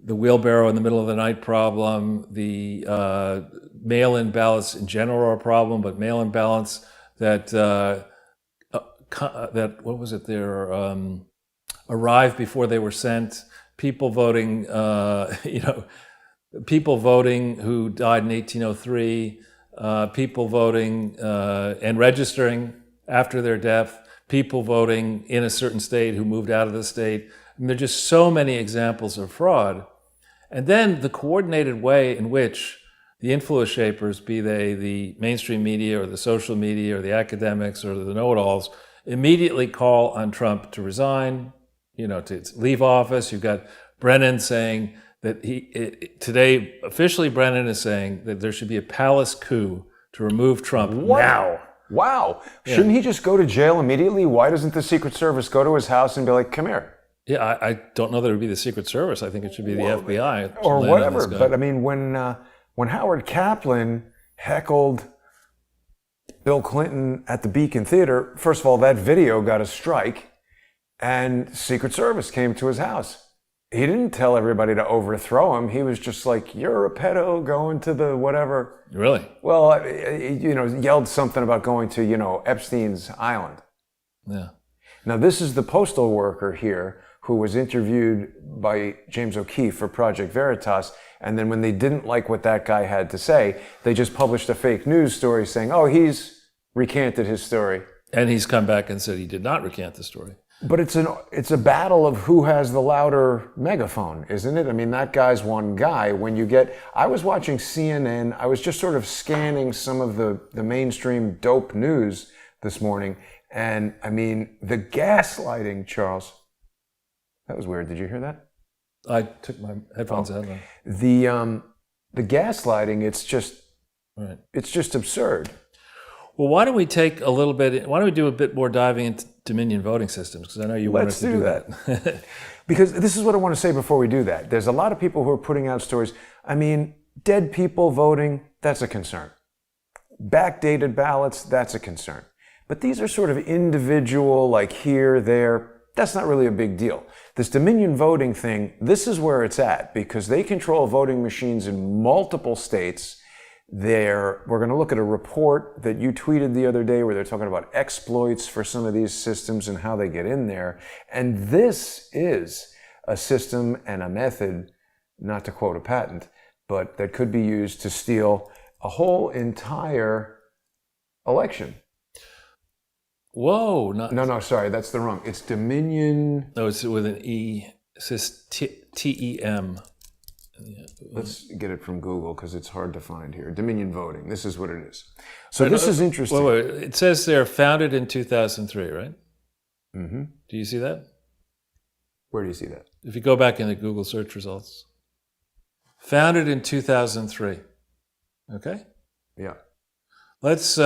Speaker 3: The wheelbarrow in the middle of the night problem, the mail-in ballots in general are a problem, but mail-in ballots that what was it? Arrived before they were sent. People voting, people voting who died in 1803. People voting and registering after their death, people voting in a certain state who moved out of the state. I mean, there are just so many examples of fraud. And then the coordinated way in which the influence shapers, be they the mainstream media or the social media or the academics or the know-it-alls, immediately call on Trump to resign, to leave office. You've got Brennan saying that today, officially Brennan is saying that there should be a palace coup to remove Trump now.
Speaker 1: Wow. Shouldn't he just go to jail immediately? Why doesn't the Secret Service go to his house and be like, come here?
Speaker 3: Yeah, I don't know that it would be the Secret Service. I think it should be the FBI.
Speaker 1: Or whatever. But I mean, when Howard Kaplan heckled Bill Clinton at the Beacon Theater, first of all, that video got a strike, and Secret Service came to his house. He didn't tell everybody to overthrow him. He was just like, you're a pedo going to the whatever.
Speaker 3: Really?
Speaker 1: Well, yelled something about going to, Epstein's Island.
Speaker 3: Yeah.
Speaker 1: Now, this is the postal worker here who was interviewed by James O'Keefe for Project Veritas. And then when they didn't like what that guy had to say, they just published a fake news story saying, oh, he's recanted his story.
Speaker 3: And he's come back and said he did not recant the story.
Speaker 1: But it's a battle of who has the louder megaphone, isn't it? I mean, that guy's one guy. I was watching CNN. I was just sort of scanning some of the mainstream dope news this morning. And I mean, the gaslighting, Charles, that was weird. Did you hear that?
Speaker 3: I took my headphones out.
Speaker 1: The gaslighting,
Speaker 3: Right.
Speaker 1: It's just absurd.
Speaker 3: Well, why don't we do a bit more diving into Dominion voting systems? Because I know you want us to do that.
Speaker 1: Because this is what I want to say before we do that. There's a lot of people who are putting out stories. I mean, dead people voting, that's a concern. Backdated ballots, that's a concern. But these are sort of individual, like here, there. That's not really a big deal. This Dominion voting thing, this is where it's at, because they control voting machines in multiple states. We're going to look at a report that you tweeted the other day where they're talking about exploits for some of these systems and how they get in there. And this is a system and a method, not to quote a patent, but that could be used to steal a whole entire election.
Speaker 3: Whoa.
Speaker 1: No, sorry, that's the wrong. It's Dominion.
Speaker 3: No, it's with an E. It says TEM.
Speaker 1: Let's get it from Google because it's hard to find here. Dominion voting. This is what it is. So this is interesting.
Speaker 3: Wait. It says they're founded in 2003, right?
Speaker 1: Mm-hmm.
Speaker 3: Do you see that?
Speaker 1: Where do you see that?
Speaker 3: If you go back in the Google search results. Founded in 2003. Okay?
Speaker 1: Yeah.
Speaker 3: Let's,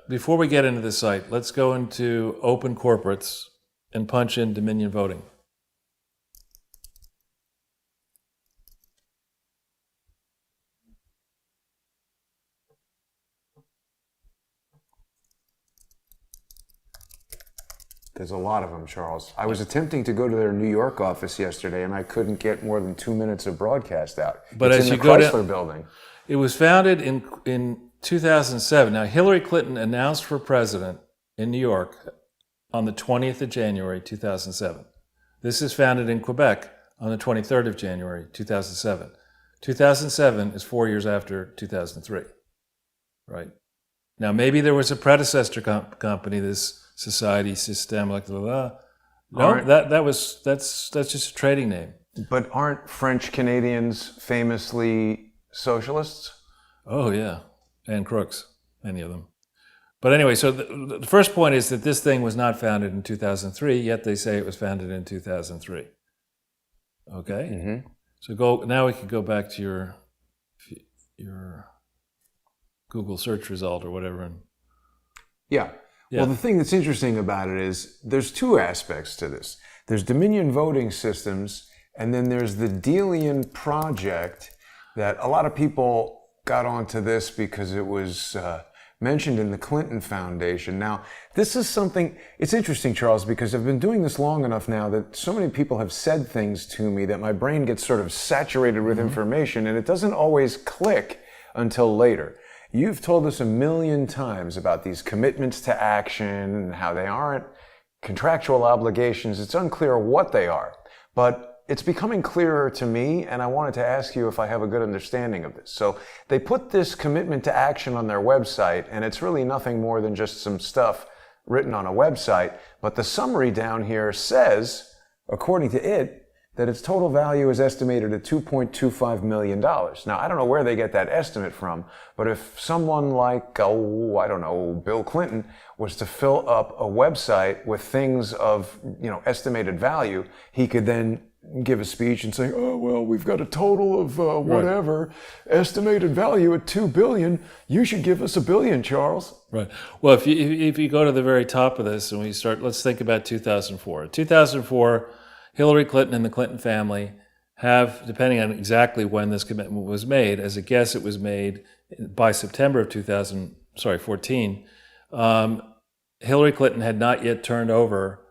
Speaker 3: before we get into the site, let's go into Open Corporates and punch in Dominion voting.
Speaker 1: There's a lot of them, Charles. I was attempting to go to their New York office yesterday, and I couldn't get more than 2 minutes of broadcast out.
Speaker 3: But
Speaker 1: it's
Speaker 3: as
Speaker 1: in
Speaker 3: you
Speaker 1: the
Speaker 3: go
Speaker 1: Chrysler building.
Speaker 3: It was founded in 2007. Now, Hillary Clinton announced for president in New York on the 20th of January, 2007. This is founded in Quebec on the 23rd of January, 2007. 2007 is 4 years after 2003, right? Now, maybe there was a predecessor company, this Society System, like no, that's just a trading name.
Speaker 1: But aren't French Canadians famously socialists?
Speaker 3: Oh yeah, and crooks, many of them. But anyway, so the first point is that this thing was not founded in 2003, yet they say it was founded in 2003. Okay.
Speaker 1: Mm-hmm.
Speaker 3: So now we can go back to your Google search result or whatever.
Speaker 1: Yeah.
Speaker 3: Yeah.
Speaker 1: Well, the thing that's interesting about it is there's two aspects to this. There's Dominion voting systems, and then there's the Delian project that a lot of people got onto this because it was mentioned in the Clinton Foundation. Now, this is something, it's interesting, Charles, because I've been doing this long enough now that so many people have said things to me that my brain gets sort of saturated with information, and it doesn't always click until later. You've told us a million times about these commitments to action and how they aren't contractual obligations. It's unclear what they are, but it's becoming clearer to me, and I wanted to ask you if I have a good understanding of this. So they put this commitment to action on their website, and it's really nothing more than just some stuff written on a website, but the summary down here says, according to it, that its total value is estimated at $2.25 million. Now, I don't know where they get that estimate from, but if someone like, I don't know, Bill Clinton was to fill up a website with things of, estimated value, he could then give a speech and say, oh, well, we've got a total of whatever, estimated value at $2 billion. You should give us $1 billion, Charles.
Speaker 3: Right. Well, if you go to the very top of this and we start, let's think about 2004. 2004, Hillary Clinton and the Clinton family have, depending on exactly when this commitment was made, as a guess, it was made by September of 2014. Hillary Clinton had not yet turned over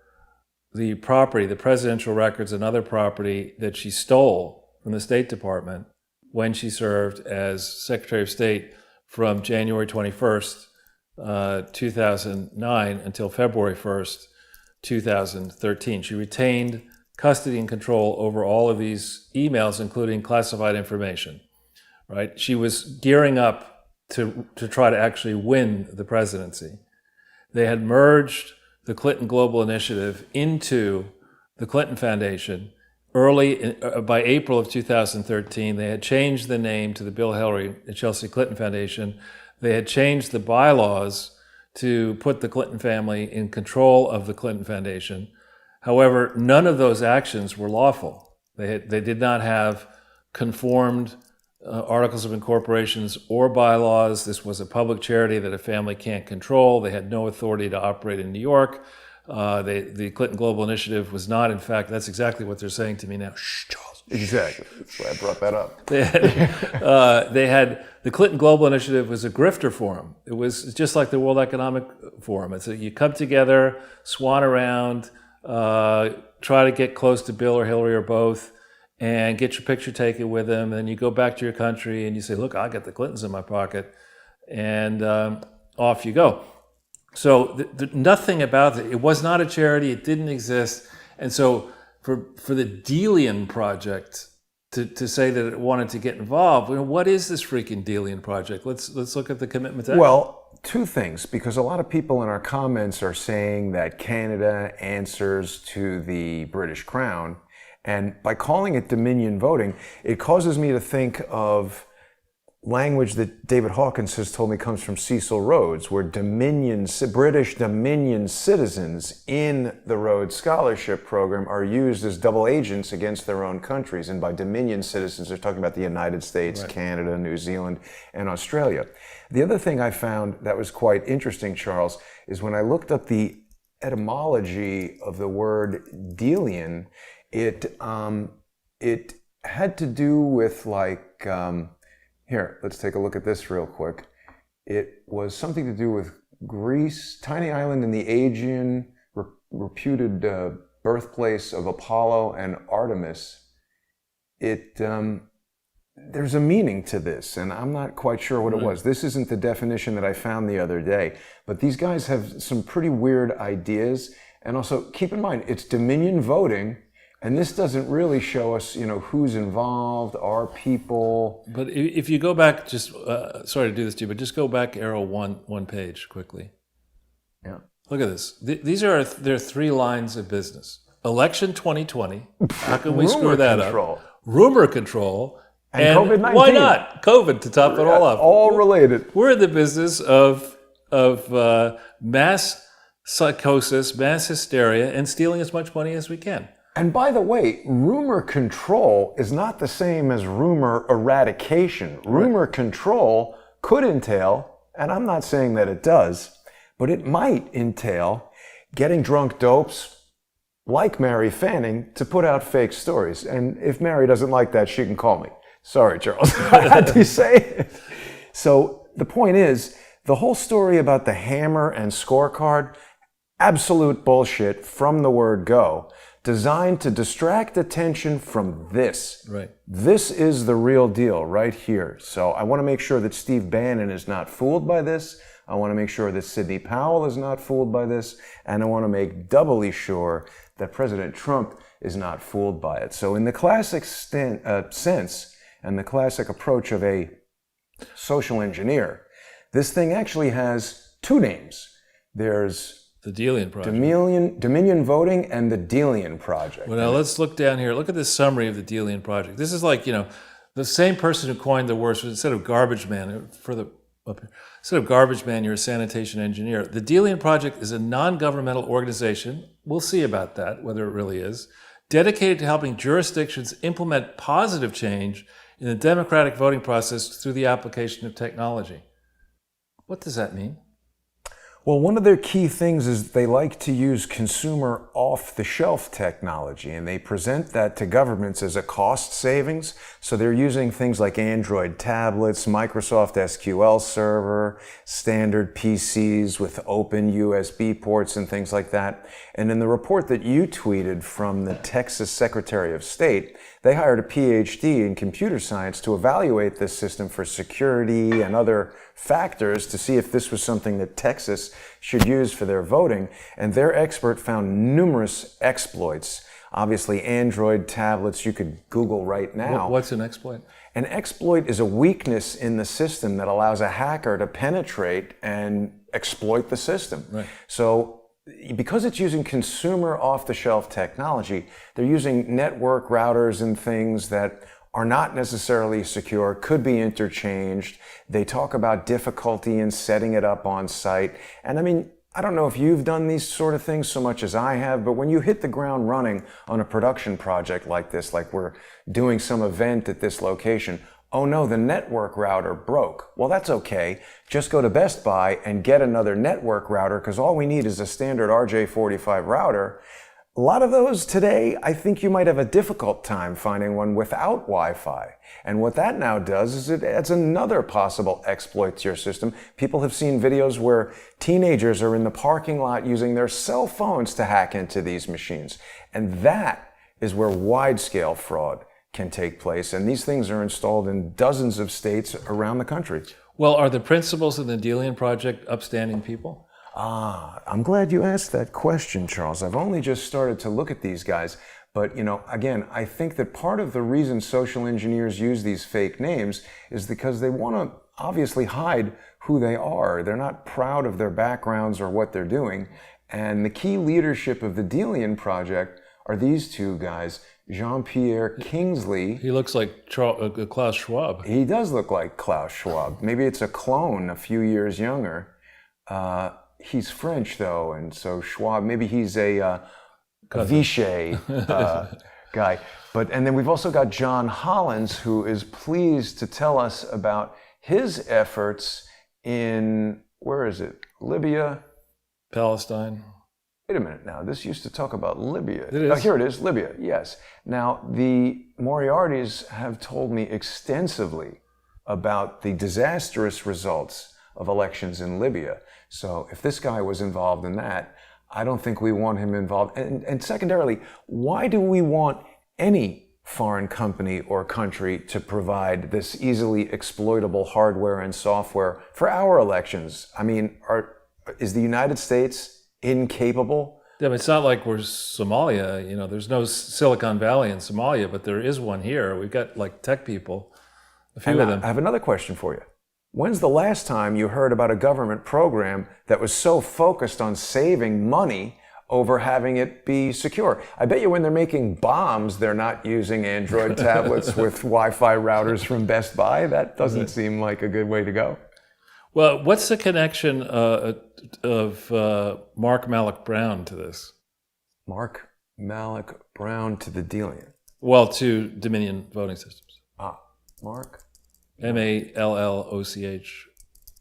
Speaker 3: the property, the presidential records and other property that she stole from the State Department when she served as Secretary of State from January 21st, 2009 until February 1st, 2013. She retained custody and control over all of these emails, including classified information, right? She was gearing up to try to actually win the presidency. They had merged the Clinton Global Initiative into the Clinton Foundation by April of 2013. They had changed the name to the Bill, Hillary, and Chelsea Clinton Foundation. They had changed the bylaws to put the Clinton family in control of the Clinton Foundation. However, none of those actions were lawful. They did not have conformed articles of incorporations or bylaws. This was a public charity that a family can't control. They had no authority to operate in New York. The Clinton Global Initiative was not, in fact, that's exactly what they're saying to me now. Shh, Charles.
Speaker 1: Exactly. That's why I brought that up.
Speaker 3: They had the Clinton Global Initiative was a grifter forum. It was just like the World Economic Forum. It's you come together, swan around, try to get close to Bill or Hillary or both, and get your picture taken with them, and you go back to your country and you say, look, I got the Clintons in my pocket, and off you go. So nothing about it. It was not a charity. It didn't exist. And so for the Delian project to say that it wanted to get involved, what is this freaking Delian project? Let's look at the commitment to action.
Speaker 1: Well, two things, because a lot of people in our comments are saying that Canada answers to the British Crown. And by calling it Dominion voting, it causes me to think of language that David Hawkins has told me comes from Cecil Rhodes, where British Dominion citizens in the Rhodes Scholarship Program are used as double agents against their own countries. And by Dominion citizens, they're talking about the United States, right, Canada, New Zealand, and Australia. The other thing I found that was quite interesting, Charles, is when I looked up the etymology of the word Delian, it had to do with here, let's take a look at this real quick. It was something to do with Greece, tiny island in the Aegean, reputed birthplace of Apollo and Artemis. There's a meaning to this, and I'm not quite sure what it was. This isn't the definition that I found the other day, but these guys have some pretty weird ideas. And also, keep in mind, it's Dominion voting. And this doesn't really show us, who's involved, are people.
Speaker 3: But if you go back, just sorry to do this to you, but just go back arrow one page quickly.
Speaker 1: Yeah.
Speaker 3: Look at this. There are 3 lines of business. Election 2020. How can we screw that up? Rumor control. And COVID-19. Why not? COVID to top it all up.
Speaker 1: All related.
Speaker 3: We're in the business of mass psychosis, mass hysteria, and stealing as much money as we can.
Speaker 1: And by the way, rumor control is not the same as rumor eradication. Rumor control could entail, and I'm not saying that it does, but it might entail getting drunk dopes like Mary Fanning to put out fake stories. And if Mary doesn't like that, she can call me. Sorry, Charles. I had to say it. So the point is, the whole story about the hammer and scorecard, absolute bullshit from the word go, designed to distract attention from this.
Speaker 3: Right.
Speaker 1: This is the real deal right here. So I want to make sure that Steve Bannon is not fooled by this. I want to make sure that Sidney Powell is not fooled by this. And I want to make doubly sure that President Trump is not fooled by it. So in the classic sense and the classic approach of a social engineer, this thing actually has 2 names. There's
Speaker 3: The Delian Project.
Speaker 1: Dominion Voting and the Delian Project.
Speaker 3: Well, now let's look down here. Look at this summary of the Delian Project. This is like, the same person who coined the words, instead of garbage man, further up here, instead of garbage man, you're a sanitation engineer. The Delian Project is a non-governmental organization, we'll see about that, whether it really is, dedicated to helping jurisdictions implement positive change in the democratic voting process through the application of technology. What does that mean?
Speaker 1: Well, one of their key things is they like to use consumer off-the-shelf technology, and they present that to governments as a cost savings. So they're using things like Android tablets, Microsoft SQL Server, standard PCs with open USB ports and things like that. And in the report that you tweeted from the Texas Secretary of State, they hired a PhD in computer science to evaluate this system for security and other factors to see if this was something that Texas should use for their voting. And their expert found numerous exploits. Obviously, Android tablets, you could Google right now.
Speaker 3: What's an exploit?
Speaker 1: An exploit is a weakness in the system that allows a hacker to penetrate and exploit the system.
Speaker 3: Right.
Speaker 1: So because it's using consumer off-the-shelf technology, they're using network routers and things that are not necessarily secure, could be interchanged. They talk about difficulty in setting it up on site. And I mean, I don't know if you've done these sort of things so much as I have, but when you hit the ground running on a production project like this, like we're doing some event at this location, oh no, the network router broke. Well, that's okay. Just go to Best Buy and get another network router, because all we need is a standard RJ45 router. A lot of those today, I think you might have a difficult time finding one without Wi-Fi. And what that now does is it adds another possible exploit to your system. People have seen videos where teenagers are in the parking lot using their cell phones to hack into these machines. And that is where wide-scale fraud can take place. And these things are installed in dozens of states around the country.
Speaker 3: Well, are the principals of the Delian Project upstanding people?
Speaker 1: I'm glad you asked that question, Charles. I've only just started to look at these guys. But, again, I think that part of the reason social engineers use these fake names is because they want to obviously hide who they are. They're not proud of their backgrounds or what they're doing. And the key leadership of the Delian Project are these two guys, Jean-Pierre Kingsley.
Speaker 3: He looks like Klaus Schwab.
Speaker 1: He does look like Klaus Schwab. Maybe it's a clone a few years younger. He's French, though, and so Schwab, maybe he's a Vichy guy. And then we've also got John Hollins, who is pleased to tell us about his efforts in, where is it? Libya?
Speaker 3: Palestine.
Speaker 1: Wait a minute now, this used to talk about Libya.
Speaker 3: It is.
Speaker 1: Oh, here it is, Libya, yes. Now, the Moriartys have told me extensively about the disastrous results of elections in Libya. So if this guy was involved in that, I don't think we want him involved. And secondarily, why do we want any foreign company or country to provide this easily exploitable hardware and software for our elections? I mean, is the United States incapable?
Speaker 3: Yeah, but it's not like we're Somalia. There's no Silicon Valley in Somalia, but there is one here. We've got like tech people, a few of them.
Speaker 1: I have another question for you. When's the last time you heard about a government program that was so focused on saving money over having it be secure? I bet you when they're making bombs, they're not using Android tablets with Wi-Fi routers from Best Buy. That doesn't seem like a good way to go.
Speaker 3: Well, what's the connection of Mark Malloch Brown to this?
Speaker 1: Mark Malloch Brown to the Delian.
Speaker 3: Well, to Dominion voting systems.
Speaker 1: Mark
Speaker 3: Malloch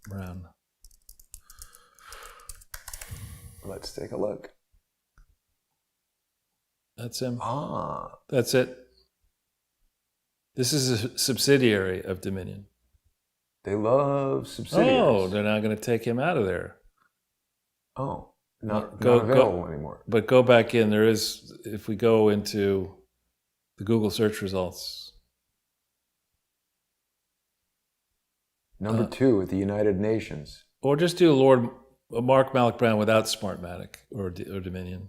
Speaker 3: Brown.
Speaker 1: Let's take a look.
Speaker 3: That's him.
Speaker 1: Ah.
Speaker 3: That's it. This is a subsidiary of Dominion.
Speaker 1: They love subsidiaries.
Speaker 3: Oh, they're not going to take him out of there.
Speaker 1: Oh, not available anymore.
Speaker 3: But go back in. There is, if we go into the Google search results.
Speaker 1: Number 2 at the United Nations.
Speaker 3: Or just do Mark Malloch Brown without Smartmatic or Dominion.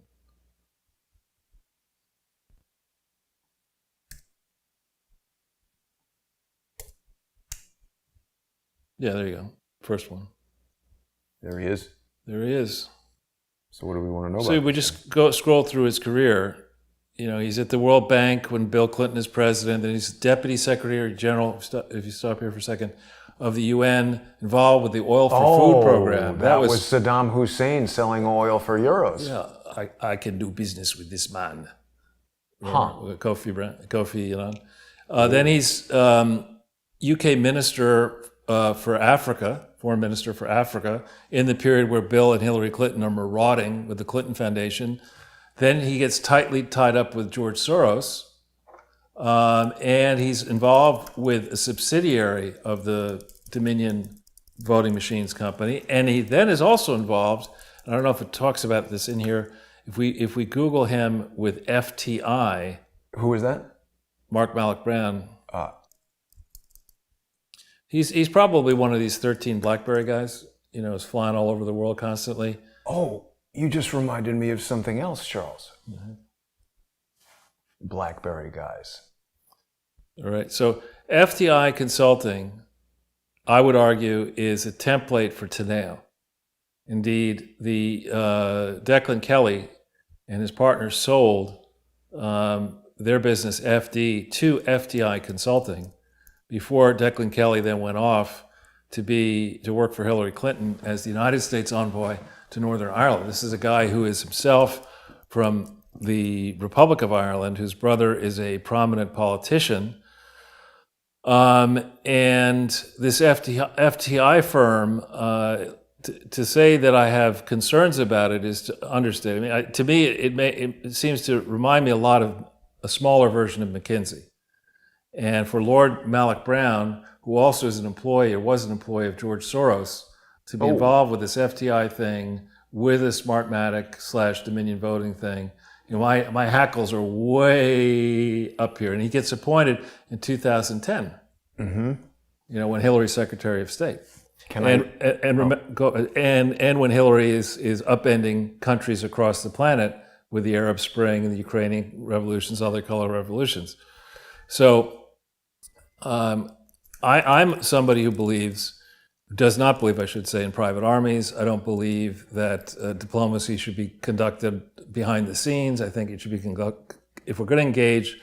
Speaker 3: Yeah, there you go. First one.
Speaker 1: There he is.
Speaker 3: There he is.
Speaker 1: So what do we want to know
Speaker 3: So
Speaker 1: about?
Speaker 3: we just scroll through his career. You know, he's at the World Bank when Bill Clinton is president. Then he's Deputy Secretary General, if you stop here for a second, of the UN, involved with the Oil for Food program.
Speaker 1: That was Saddam Hussein selling oil for euros.
Speaker 3: Yeah, I can do business with this man.
Speaker 1: Huh.
Speaker 3: Kofi Annan. Then he's UK Minister for Africa, Foreign Minister for Africa, in the period where Bill and Hillary Clinton are marauding with the Clinton Foundation. Then he gets tightly tied up with George Soros, and he's involved with a subsidiary of the Dominion voting machines company. And he then is also involved, I don't know if it talks about this in here, if we Google him with FTI.
Speaker 1: Who is that?
Speaker 3: Mark Malloch Brown. He's probably one of these 13 BlackBerry guys, you know, is flying all over the world constantly.
Speaker 1: Oh, you just reminded me of something else, Charles.
Speaker 3: Mm-hmm.
Speaker 1: BlackBerry guys.
Speaker 3: All right, so FTI Consulting, I would argue, is a template for Teneo. Indeed, the Declan Kelly and his partners sold their business FD to FTI Consulting before Declan Kelly then went off to work for Hillary Clinton as the United States envoy to Northern Ireland. This is a guy who is himself from the Republic of Ireland, whose brother is a prominent politician. And this FTI firm, to say that I have concerns about it is to understate. I mean, to me, it seems to remind me a lot of a smaller version of McKinsey. And for Lord Malloch Brown, who also is an employee or was an employee of George Soros, to be involved with this FTI thing, with a Smartmatic / Dominion voting thing, you know, my hackles are way up here. And he gets appointed in 2010.
Speaker 1: Mm-hmm.
Speaker 3: You know, when Hillary's Secretary of State.
Speaker 1: And
Speaker 3: when Hillary is upending countries across the planet with the Arab Spring and the Ukrainian revolutions, other color revolutions. So I'm somebody who does not believe, I should say, in private armies. I don't believe that diplomacy should be conducted behind the scenes. I think it should be conducted, if we're going to engage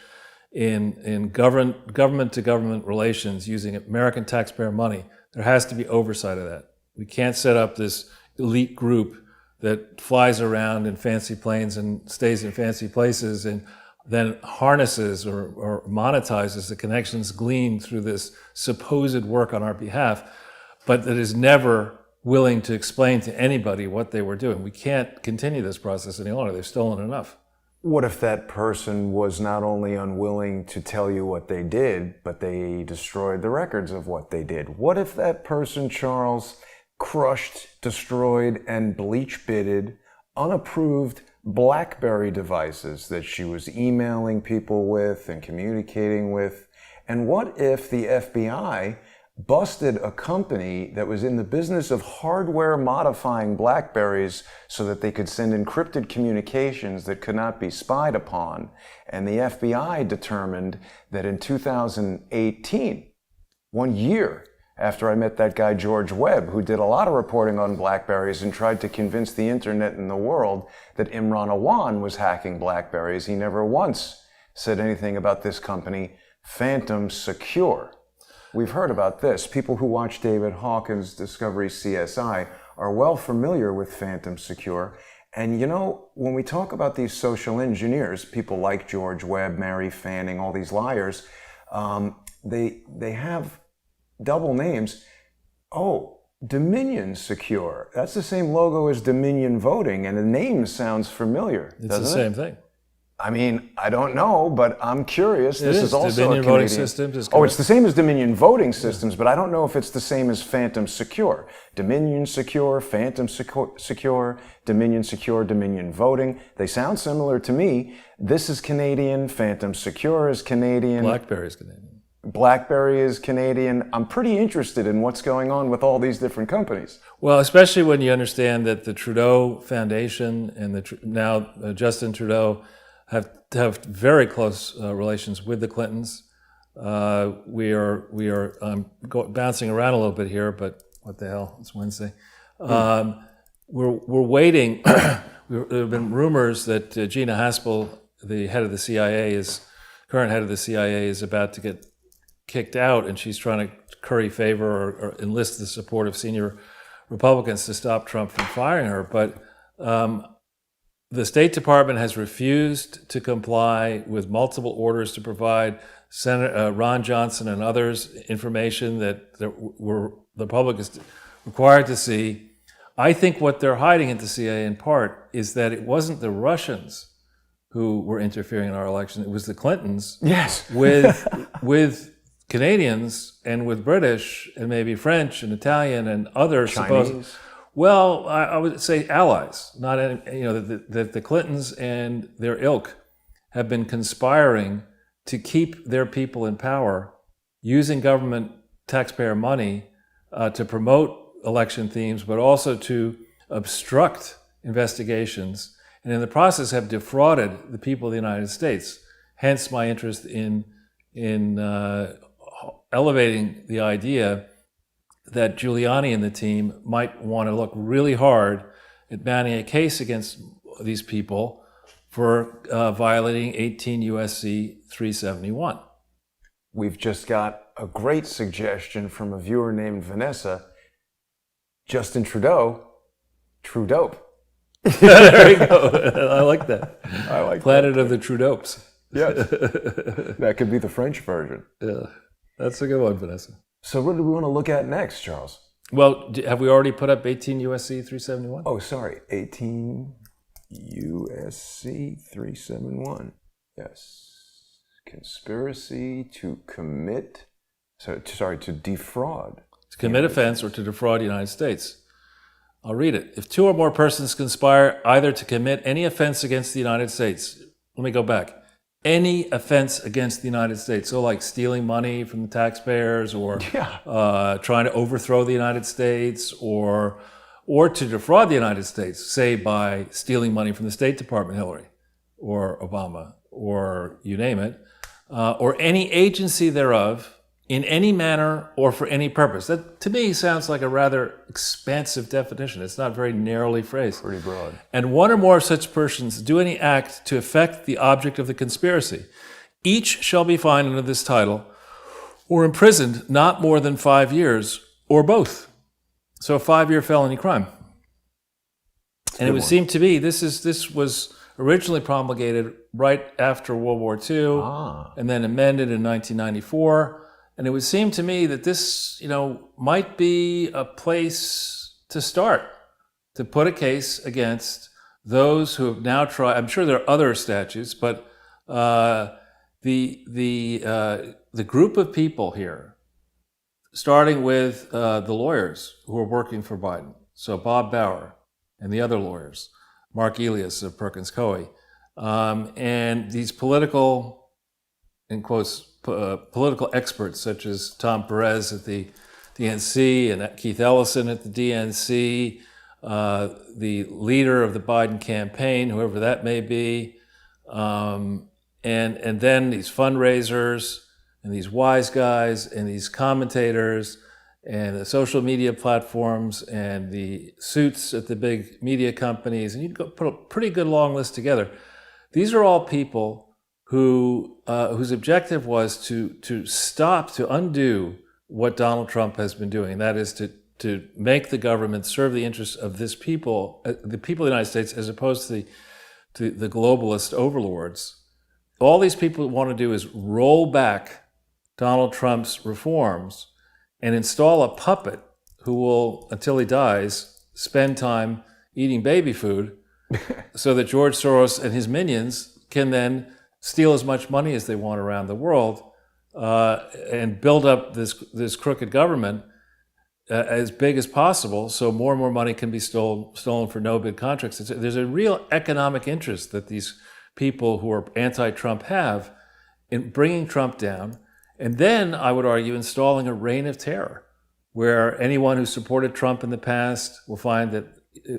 Speaker 3: in government to government relations using American taxpayer money, there has to be oversight of that. We can't set up this elite group that flies around in fancy planes and stays in fancy places and then harnesses or monetizes the connections gleaned through this supposed work on our behalf, but that is never willing to explain to anybody what they were doing. We can't continue this process any longer. They've stolen enough.
Speaker 1: What if that person was not only unwilling to tell you what they did, but they destroyed the records of what they did? What if that person, Charles, crushed, destroyed, and bleach-bitted unapproved BlackBerry devices that she was emailing people with and communicating with? And what if the FBI busted a company that was in the business of hardware modifying BlackBerries so that they could send encrypted communications that could not be spied upon? And the FBI determined that in 2018, 1 year after I met that guy George Webb, who did a lot of reporting on BlackBerries and tried to convince the internet and the world that Imran Awan was hacking BlackBerries, he never once said anything about this company, Phantom Secure. We've heard about this. People who watch David Hawkins' Discovery CSI are well familiar with Phantom Secure. And you know, when we talk about these social engineers, people like George Webb, Mary Fanning, all these liars, they have double names. Oh, Dominion Secure. That's the same logo as Dominion Voting, and the name sounds familiar.
Speaker 3: It's the same thing.
Speaker 1: I mean, I don't know, but I'm curious.
Speaker 3: This is also Dominion Voting Systems.
Speaker 1: It's the same as Dominion Voting Systems, but I don't know if it's the same as Phantom Secure. Dominion Secure, Phantom Secure, Dominion Secure, Dominion Voting. They sound similar to me. This is Canadian. Phantom Secure is Canadian.
Speaker 3: BlackBerry is Canadian.
Speaker 1: BlackBerry is Canadian. I'm pretty interested in what's going on with all these different companies.
Speaker 3: Well, especially when you understand that the Trudeau Foundation and now Justin Trudeau have very close relations with the Clintons. We are bouncing around a little bit here, but what the hell? It's Wednesday. We're waiting. there have been rumors that Gina Haspel, the head of the CIA, current head of the CIA, is about to get kicked out, and she's trying to curry favor or enlist the support of senior Republicans to stop Trump from firing her. But the State Department has refused to comply with multiple orders to provide Senator Ron Johnson and others information that the public is required to see. I think what they're hiding at the CIA in part is that it wasn't the Russians who were interfering in our election; it was the Clintons.
Speaker 1: Yes.
Speaker 3: with Canadians and with British and maybe French and Italian and other
Speaker 1: Chinese.
Speaker 3: Well, I would say allies, not any, that the Clintons and their ilk have been conspiring to keep their people in power, using government taxpayer money to promote election themes, but also to obstruct investigations, and in the process have defrauded the people of the United States. Hence my interest in elevating the idea that Giuliani and the team might want to look really hard at mounting a case against these people for violating 18 U.S.C. 371.
Speaker 1: We've just got a great suggestion from a viewer named Vanessa. Justin Trudeau.
Speaker 3: There you go. I like that.
Speaker 1: I like
Speaker 3: Planet of the Trudopes.
Speaker 1: Yes. That could be the French version.
Speaker 3: Yeah, that's a good one, Vanessa.
Speaker 1: So what do we want to look at next, Charles?
Speaker 3: Well, have we already put up 18 U.S.C. 371?
Speaker 1: Oh, sorry. 18 U.S.C. 371. Yes. Conspiracy to commit... to defraud.
Speaker 3: To commit offense or to defraud the United States. I'll read it. If two or more persons conspire either to commit any offense against the United States, let me go back. Any offense against the United States. So like stealing money from the taxpayers or trying to overthrow the United States or to defraud the United States, say by stealing money from the State Department, Hillary, or Obama, or you name it, or any agency thereof, in any manner or for any purpose. That, to me, sounds like a rather expansive definition. It's not very narrowly phrased.
Speaker 1: Pretty broad.
Speaker 3: And one or more of such persons do any act to affect the object of the conspiracy. Each shall be fined under this title or imprisoned not more than 5 years or both. So a 5-year felony crime. And it would seem to me this was originally promulgated right after World War II and then amended in 1994. And it would seem to me that this, might be a place to start, to put a case against those who have now tried. I'm sure there are other statutes, but the group of people here, starting with the lawyers who are working for Biden, so Bob Bauer and the other lawyers, Mark Elias of Perkins Coie, and these political, in quotes, political experts such as Tom Perez at the DNC and Keith Ellison at the DNC, the leader of the Biden campaign, whoever that may be, and then these fundraisers and these wise guys and these commentators and the social media platforms and the suits at the big media companies, and you can put a pretty good long list together. These are all people whose objective was to stop, to undo what Donald Trump has been doing. That is to make the government serve the interests of this people, the people of the United States, as opposed to the globalist overlords. All these people want to do is roll back Donald Trump's reforms and install a puppet who will, until he dies, spend time eating baby food so that George Soros and his minions can then steal as much money as they want around the world and build up this crooked government as big as possible so more and more money can be stolen for no-bid contracts. There's a real economic interest that these people who are anti-Trump have in bringing Trump down, and then, I would argue, installing a reign of terror where anyone who supported Trump in the past will find that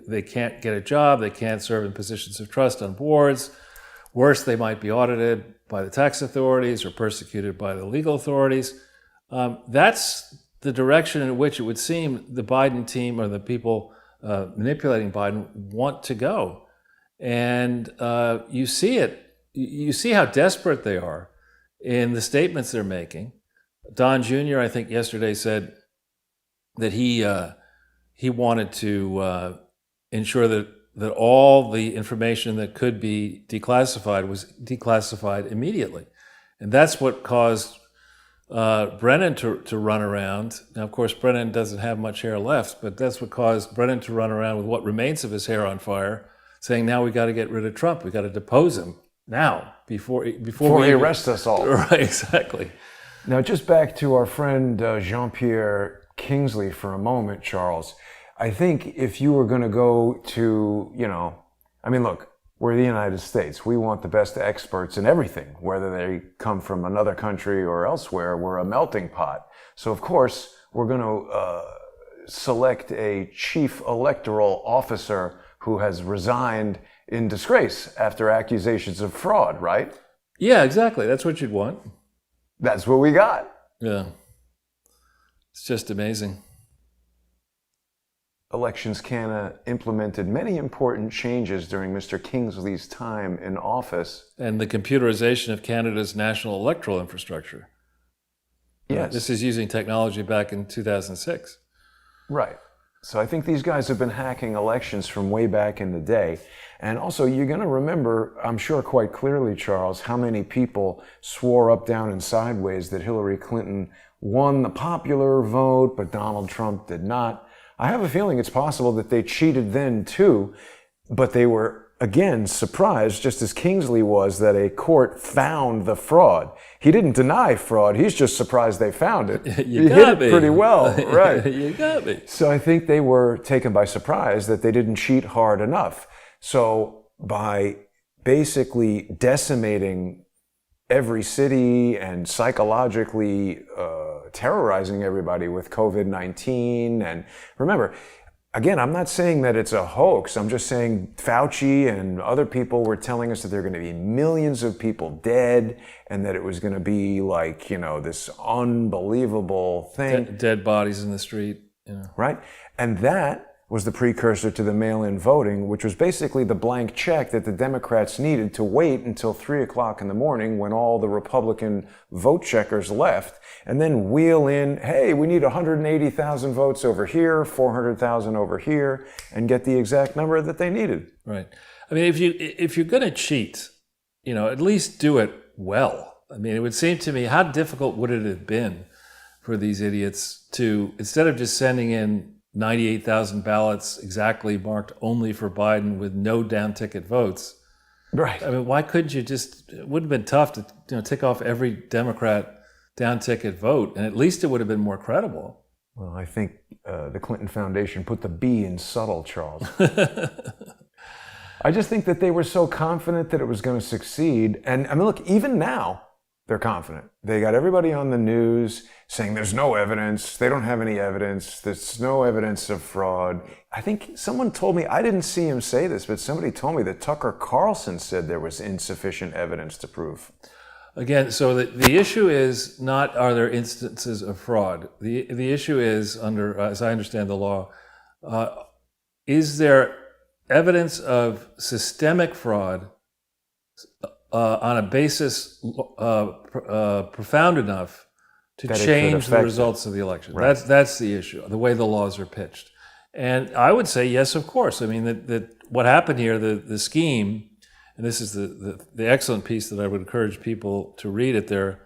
Speaker 3: they can't get a job, they can't serve in positions of trust on boards. Worse, they might be audited by the tax authorities or persecuted by the legal authorities. That's the direction in which it would seem the Biden team or the people manipulating Biden want to go. And you see it. You see how desperate they are in the statements they're making. Don Jr., I think yesterday said that he wanted to ensure that all the information that could be declassified was declassified immediately. And that's what caused Brennan to run around. Now, of course, Brennan doesn't have much hair left, but that's what caused Brennan to run around with what remains of his hair on fire, saying, now we got to get rid of Trump. We got to depose him now before
Speaker 1: he arrests us all.
Speaker 3: Right, exactly.
Speaker 1: Now, just back to our friend Jean-Pierre Kingsley for a moment, Charles. I think if you were going to go to, look, we're the United States. We want the best experts in everything, whether they come from another country or elsewhere. We're a melting pot. So, of course, we're going to select a chief electoral officer who has resigned in disgrace after accusations of fraud, right?
Speaker 3: Yeah, exactly. That's what you'd want.
Speaker 1: That's what we got.
Speaker 3: Yeah. It's just amazing.
Speaker 1: Elections Canada implemented many important changes during Mr. Kingsley's time in office.
Speaker 3: And the computerization of Canada's national electoral infrastructure.
Speaker 1: Yes.
Speaker 3: This is using technology back in 2006.
Speaker 1: Right. So I think these guys have been hacking elections from way back in the day. And also, you're going to remember, I'm sure quite clearly, Charles, how many people swore up, down, and sideways that Hillary Clinton won the popular vote, but Donald Trump did not. I have a feeling it's possible that they cheated then too, but they were, again, surprised, just as Kingsley was, that a court found the fraud. He didn't deny fraud. He's just surprised they found it.
Speaker 3: You
Speaker 1: he
Speaker 3: got
Speaker 1: hit
Speaker 3: me.
Speaker 1: it pretty well, right?
Speaker 3: You got me.
Speaker 1: So I think they were taken by surprise that they didn't cheat hard enough. So by basically decimating every city and psychologically terrorizing everybody with COVID-19. And remember, again, I'm not saying that it's a hoax. I'm just saying Fauci and other people were telling us that there are going to be millions of people dead and that it was going to be like, this unbelievable thing.
Speaker 3: Dead bodies in the street.
Speaker 1: Right? And that was the precursor to the mail-in voting, which was basically the blank check that the Democrats needed to wait until 3 o'clock in the morning when all the Republican vote checkers left, and then wheel in, hey, we need 180,000 votes over here, 400,000 over here, and get the exact number that they needed.
Speaker 3: Right. I mean, if you're going to cheat, at least do it well. I mean, it would seem to me, how difficult would it have been for these idiots to, instead of just sending in 98,000 ballots exactly marked only for Biden with no down ticket votes.
Speaker 1: Right.
Speaker 3: I mean, why couldn't you just, it would have been tough to tick off every Democrat down ticket vote, and at least it would have been more credible.
Speaker 1: Well, I think the Clinton Foundation put the B in subtle, Charles. I just think that they were so confident that it was going to succeed. And I mean, look, even now, they're confident. They got everybody on the news saying there's no evidence. They don't have any evidence. There's no evidence of fraud. I think someone told me, I didn't see him say this, but somebody told me that Tucker Carlson said there was insufficient evidence to prove.
Speaker 3: Again, so the issue is not are there instances of fraud. The issue is, under, as I understand the law, is there evidence of systemic fraud on a basis profound enough to change the results of the election. Right. That's the issue, the way the laws are pitched. And I would say, yes, of course. I mean, that what happened here, the scheme, and this is the excellent piece that I would encourage people to read at their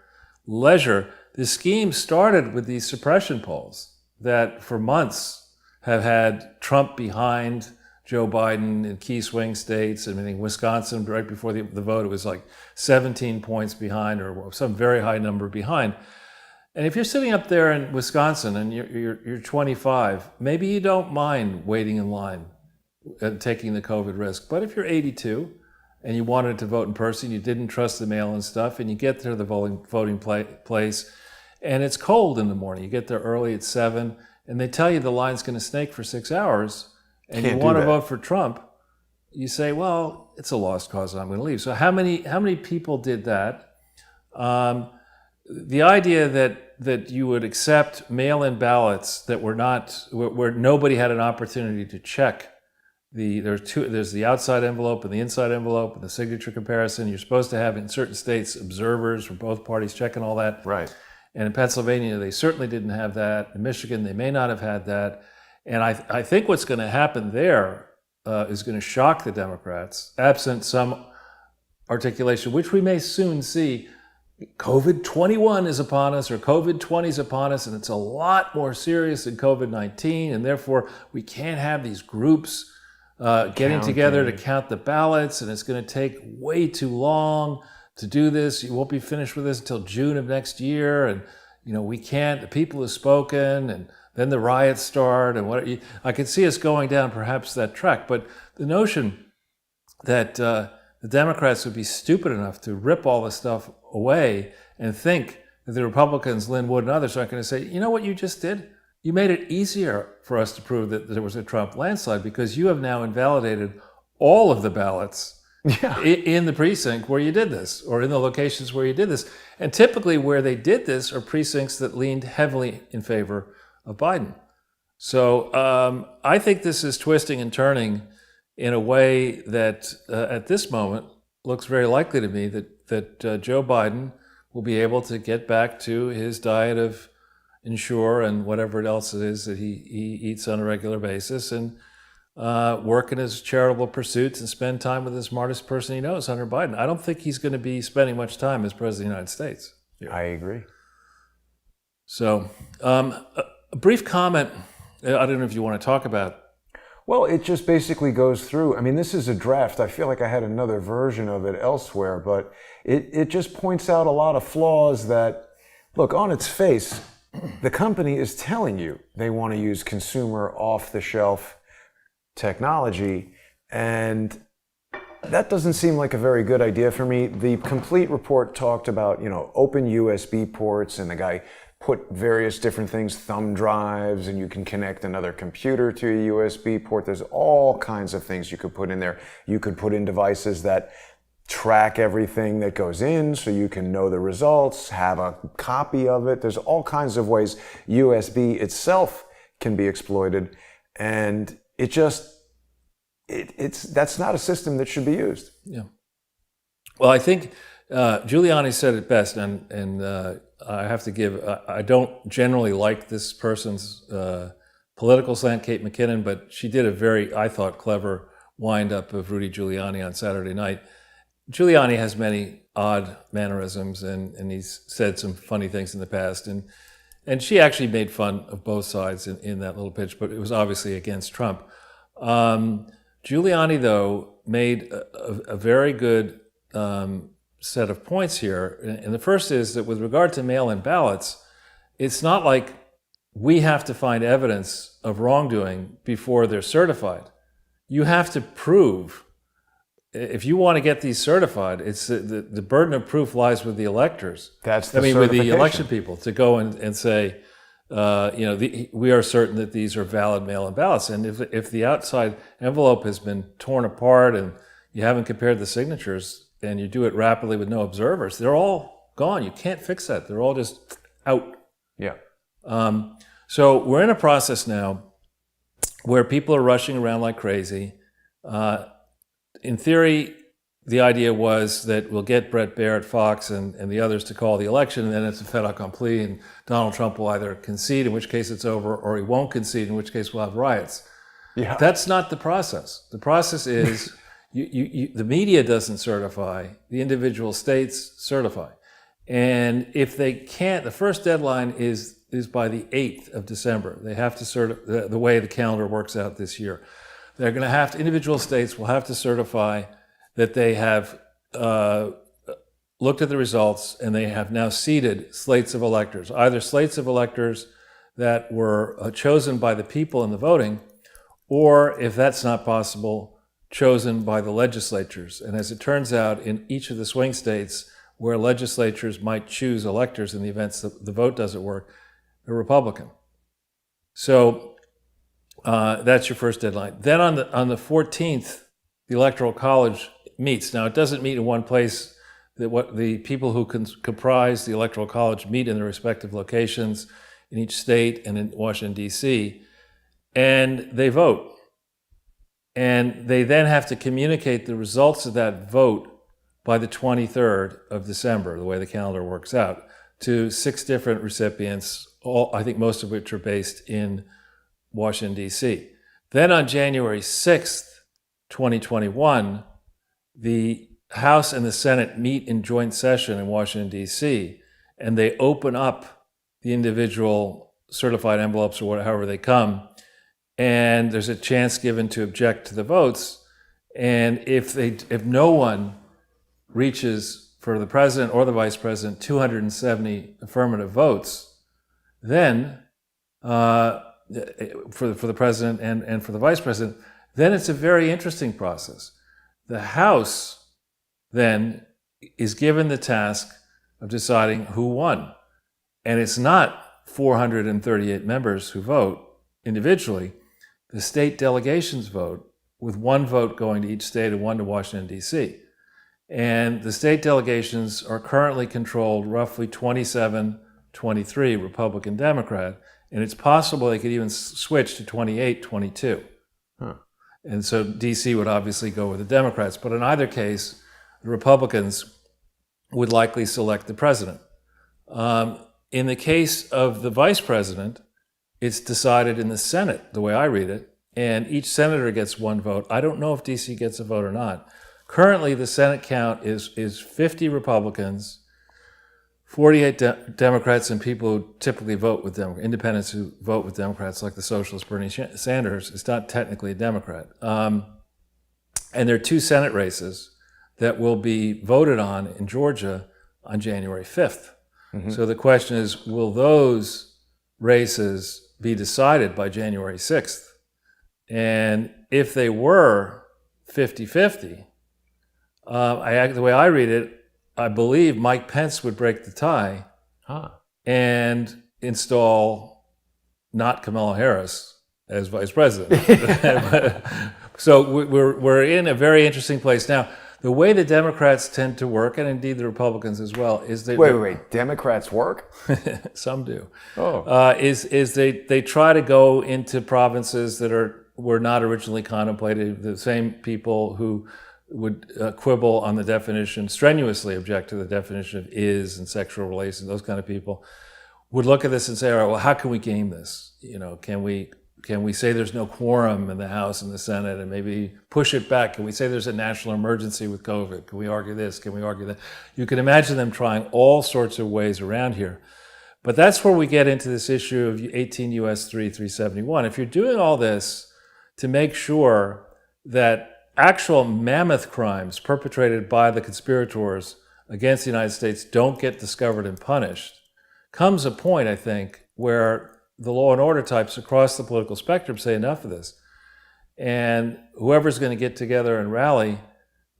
Speaker 3: leisure, the scheme started with these suppression polls that for months have had Trump behind Joe Biden in key swing states. I mean, Wisconsin, right before the vote, it was like 17 points behind or some very high number behind. And if you're sitting up there in Wisconsin and you're 25, maybe you don't mind waiting in line and taking the COVID risk. But if you're 82 and you wanted to vote in person, you didn't trust the mail and stuff, and you get to the voting place and it's cold in the morning. You get there early at 7 and they tell you the line's going to snake for 6 hours. And you want to vote for Trump, you say, well, it's a lost cause and I'm going to leave. So how many people did that? The idea that you would accept mail-in ballots that were not, where nobody had an opportunity to check There's the outside envelope and the inside envelope and the signature comparison. You're supposed to have in certain states observers from both parties checking all that.
Speaker 1: Right.
Speaker 3: And in Pennsylvania, they certainly didn't have that. In Michigan, they may not have had that. And I think what's going to happen there is going to shock the Democrats, absent some articulation, which we may soon see. COVID-21 is upon us, or COVID-20 is upon us, and it's a lot more serious than COVID-19, and therefore we can't have these groups getting together to count the ballots, and it's going to take way too long to do this. You won't be finished with this until June of next year, and we can't. The people have spoken, and then the riots start, and I could see us going down perhaps that track. But the notion that the Democrats would be stupid enough to rip all this stuff away and think that the Republicans, Lynn Wood and others, aren't going to say, you know what you just did? You made it easier for us to prove that there was a Trump landslide because you have now invalidated all of the ballots in the precinct where you did this, or in the locations where you did this. And typically where they did this are precincts that leaned heavily in favor of Biden. So I think this is twisting and turning in a way that at this moment looks very likely to me that Joe Biden will be able to get back to his diet of Ensure and whatever else it is that he eats on a regular basis, and work in his charitable pursuits and spend time with the smartest person he knows, Hunter Biden. I don't think he's going to be spending much time as President of the United States.
Speaker 1: I agree.
Speaker 3: So a brief comment, I don't know if you want to talk about.
Speaker 1: Well, it just basically goes through. I mean, this is a draft. I feel like I had another version of it elsewhere, but it just points out a lot of flaws that, look, on its face, the company is telling you they want to use consumer off-the-shelf technology, and that doesn't seem like a very good idea for me. The complete report talked about, open USB ports, and the guy put various different things, thumb drives, and you can connect another computer to a USB port. There's all kinds of things you could put in there. You could put in devices that track everything that goes in so you can know the results, have a copy of it. There's all kinds of ways USB itself can be exploited, and that's not a system that should be used.
Speaker 3: Yeah. Well, I think Giuliani said it best, and I have to give, I don't generally like this person's political slant, Kate McKinnon, but she did a very, I thought, clever wind-up of Rudy Giuliani on Saturday night. Giuliani has many odd mannerisms, and he's said some funny things in the past, and she actually made fun of both sides in that little pitch, but it was obviously against Trump. Giuliani, though, made a very good set of points here. And the first is that with regard to mail-in ballots, it's not like we have to find evidence of wrongdoing before they're certified. You have to prove, if you want to get these certified, it's the burden of proof lies with the electors.
Speaker 1: That's the
Speaker 3: with the election people to go and say, we are certain that these are valid mail-in ballots. And if the outside envelope has been torn apart and you haven't compared the signatures, and you do it rapidly with no observers, they're all gone. You can't fix that. They're all just out.
Speaker 1: Yeah.
Speaker 3: So we're in a process now where people are rushing around like crazy. In theory, the idea was that we'll get Brett Baer at Fox and the others to call the election, and then it's a fait accompli, and Donald Trump will either concede, in which case it's over, or he won't concede, in which case we'll have riots.
Speaker 1: Yeah.
Speaker 3: That's not the process. The process is the media doesn't certify, the individual states certify. And if they can't, the first deadline is by the 8th of December. They have to certify, the way the calendar works out this year. They're going to have to, individual states will have to certify that they have looked at the results and they have now seeded slates of electors, either slates of electors that were chosen by the people in the voting, or if that's not possible, chosen by the legislatures. And as it turns out, in each of the swing states where legislatures might choose electors in the events that the vote doesn't work, they're Republican. So that's your first deadline. Then on the 14th, the Electoral College meets. Now, it doesn't meet in one place. What the people who comprise the Electoral College meet in their respective locations in each state and in Washington, D.C., and they vote. And they then have to communicate the results of that vote by the 23rd of December, the way the calendar works out, to 6 different recipients, all, I think most of which are based in Washington, D.C. Then on January 6th, 2021, the House and the Senate meet in joint session in Washington, D.C., and they open up the individual certified envelopes or however they come, and there's a chance given to object to the votes. And if no one reaches, for the president or the vice president, 270 affirmative votes, then for the president and for the vice president, then it's a very interesting process. The House then is given the task of deciding who won. And it's not 438 members who vote individually. The state delegations vote, with 1 vote going to each state and 1 to Washington, D.C. And the state delegations are currently controlled roughly 27-23 Republican Democrat, and it's possible they could even switch to 28-22. And so D.C. would obviously go with the Democrats, but in either case, the Republicans would likely select the president. In the case of the vice president, it's decided in the Senate, the way I read it, and each senator gets 1 vote. I don't know if D.C. gets a vote or not. Currently, the Senate count is 50 Republicans, 48 Democrats, and people who typically vote with Democrats, independents who vote with Democrats, like the socialist Bernie Sanders, is not technically a Democrat. And there are 2 Senate races that will be voted on in Georgia on January 5th. Mm-hmm. So the question is, will those races be decided by January 6th? And if they were 50-50, the way I read it, I believe Mike Pence would break the tie and install not Kamala Harris as vice president. So we're in a very interesting place now. The way the Democrats tend to work, and indeed the Republicans as well, is that
Speaker 1: wait. Democrats work?
Speaker 3: Some do.
Speaker 1: Oh,
Speaker 3: is they try to go into provinces that were not originally contemplated. The same people who would quibble on the definition, strenuously object to the definition of is and sexual relations, those kind of people, would look at this and say, all right, well, how can we game this? Can we say there's no quorum in the House and the Senate and maybe push it back? Can we say there's a national emergency with COVID? Can we argue this? Can we argue that? You can imagine them trying all sorts of ways around here. But that's where we get into this issue of 18 U.S. 371. If you're doing all this to make sure that actual mammoth crimes perpetrated by the conspirators against the United States don't get discovered and punished, comes a point, I think, where the law and order types across the political spectrum say enough of this. And whoever's going to get together and rally,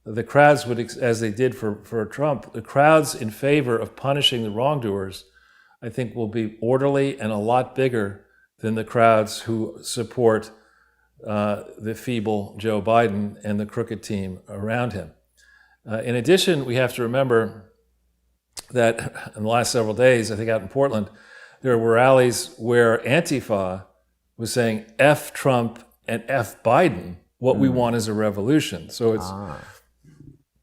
Speaker 3: the crowds would, as they did for Trump, the crowds in favor of punishing the wrongdoers, I think, will be orderly and a lot bigger than the crowds who support the feeble Joe Biden and the crooked team around him. In addition, we have to remember that in the last several days, I think out in Portland, there were rallies where Antifa was saying F Trump and F Biden, what we want is a revolution. So it's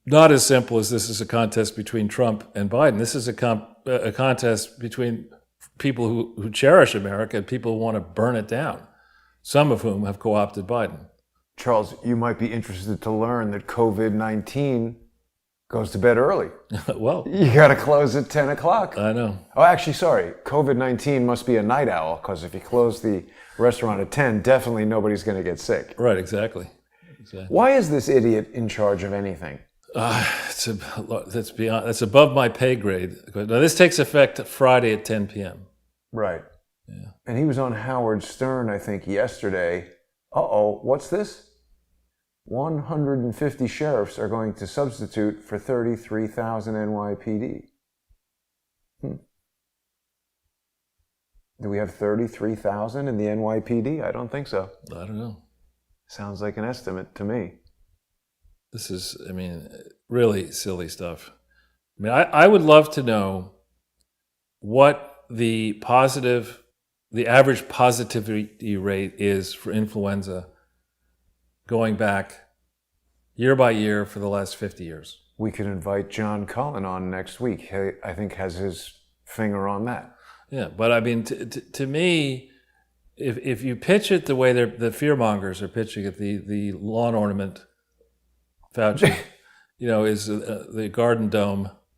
Speaker 3: not as simple as this is a contest between Trump and Biden. This is a contest between people who cherish America and people who want to burn it down, some of whom have co-opted Biden.
Speaker 1: Charles, you might be interested to learn that COVID-19 goes to bed early.
Speaker 3: Well,
Speaker 1: you got to close at 10 o'clock.
Speaker 3: I know.
Speaker 1: Oh, actually, sorry. COVID-19 must be a night owl, because if you close the restaurant at 10, definitely nobody's going to get sick.
Speaker 3: Right, exactly.
Speaker 1: Why is this idiot in charge of anything?
Speaker 3: That's above my pay grade. Now, this takes effect Friday at 10 p.m.
Speaker 1: Right.
Speaker 3: Yeah.
Speaker 1: And he was on Howard Stern, I think, yesterday. Uh-oh, what's this? 150 sheriffs are going to substitute for 33,000 NYPD. Do we have 33,000 in the NYPD? I don't think so.
Speaker 3: I don't know.
Speaker 1: Sounds like an estimate to me.
Speaker 3: This is, really silly stuff. I would love to know what the average positivity rate is for influenza going back year by year for the last 50 years.
Speaker 1: We could invite John Cullen on next week. He, I think, has his finger on that.
Speaker 3: Yeah, but I mean, to me, if you pitch it the way the fearmongers are pitching it, the lawn ornament Fauci, is the garden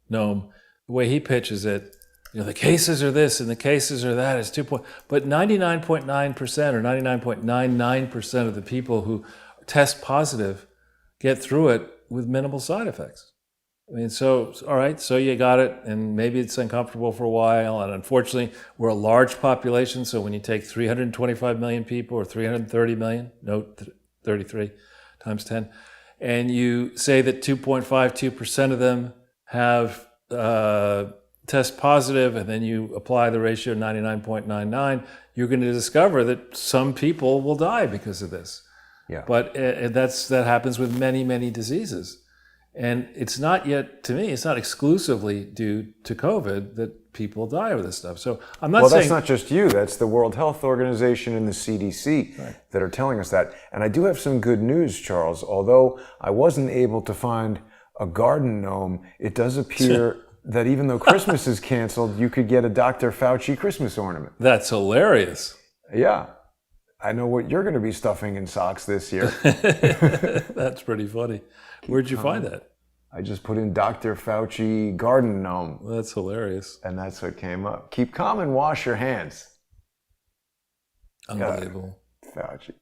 Speaker 3: gnome. The way he pitches it, the cases are this and the cases are that. It's 2 point, but 99.9% or 99.99% of the people who test positive get through it with minimal side effects. I mean, so, all right, so you got it, and maybe it's uncomfortable for a while, and unfortunately, we're a large population, so when you take 325 million people, or 330 million, 33 times 10, and you say that 2.52% of them have test positive, and then you apply the ratio 99.99, you're going to discover that some people will die because of this.
Speaker 1: Yeah.
Speaker 3: But that happens with many, many diseases. And it's not yet, to me, it's not exclusively due to COVID that people die of this stuff. So I'm not saying...
Speaker 1: Well, that's not just you. That's the World Health Organization and the CDC that are telling us that. And I do have some good news, Charles. Although I wasn't able to find a garden gnome, it does appear that even though Christmas is canceled, you could get a Dr. Fauci Christmas ornament.
Speaker 3: That's hilarious.
Speaker 1: Yeah. I know what you're going to be stuffing in socks this year.
Speaker 3: That's pretty funny. Where'd you find that?
Speaker 1: I just put in Dr. Fauci garden gnome.
Speaker 3: That's hilarious.
Speaker 1: And that's what came up. Keep calm and wash your hands.
Speaker 3: Unbelievable.
Speaker 1: Fauci.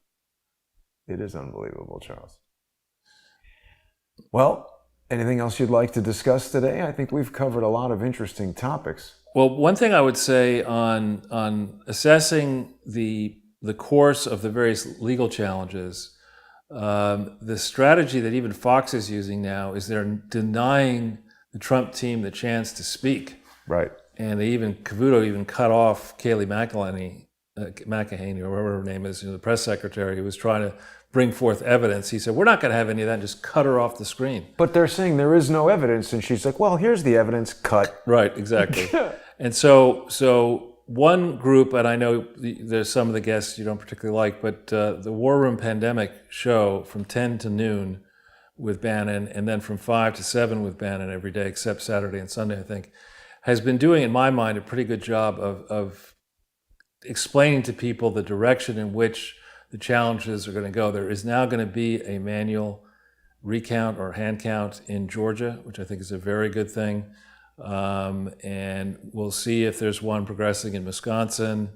Speaker 1: It is unbelievable, Charles. Well, anything else you'd like to discuss today? I think we've covered a lot of interesting topics.
Speaker 3: Well, one thing I would say on assessing the course of the various legal challenges, the strategy that even Fox is using now is they're denying the Trump team the chance to speak.
Speaker 1: Right.
Speaker 3: And Cavuto even cut off Kayleigh McEnany, or whatever her name is, the press secretary who was trying to bring forth evidence. He said, we're not going to have any of that, just cut her off the screen.
Speaker 1: But they're saying there is no evidence, and she's like, well, here's the evidence, cut.
Speaker 3: Right, exactly. And so one group, and I know there's some of the guests you don't particularly like, but the War Room Pandemic show from 10 to noon with Bannon, and then from 5 to 7 with Bannon every day, except Saturday and Sunday, I think, has been doing, in my mind, a pretty good job of explaining to people the direction in which the challenges are going to go. There is now going to be a manual recount or hand count in Georgia, which I think is a very good thing. And we'll see if there's one progressing in Wisconsin,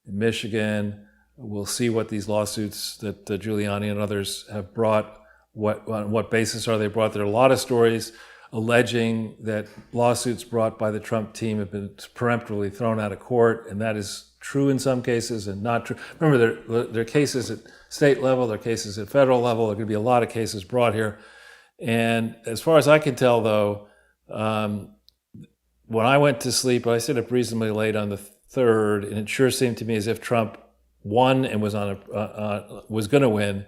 Speaker 3: in Michigan. We'll see what these lawsuits that Giuliani and others have brought, on what basis are they brought. There are a lot of stories alleging that lawsuits brought by the Trump team have been peremptorily thrown out of court, and that is true in some cases and not true. Remember, there are cases at state level, there are cases at federal level, there are going to be a lot of cases brought here. And as far as I can tell, though, when I went to sleep, I stayed up reasonably late on the 3rd, and it sure seemed to me as if Trump won and was going to win,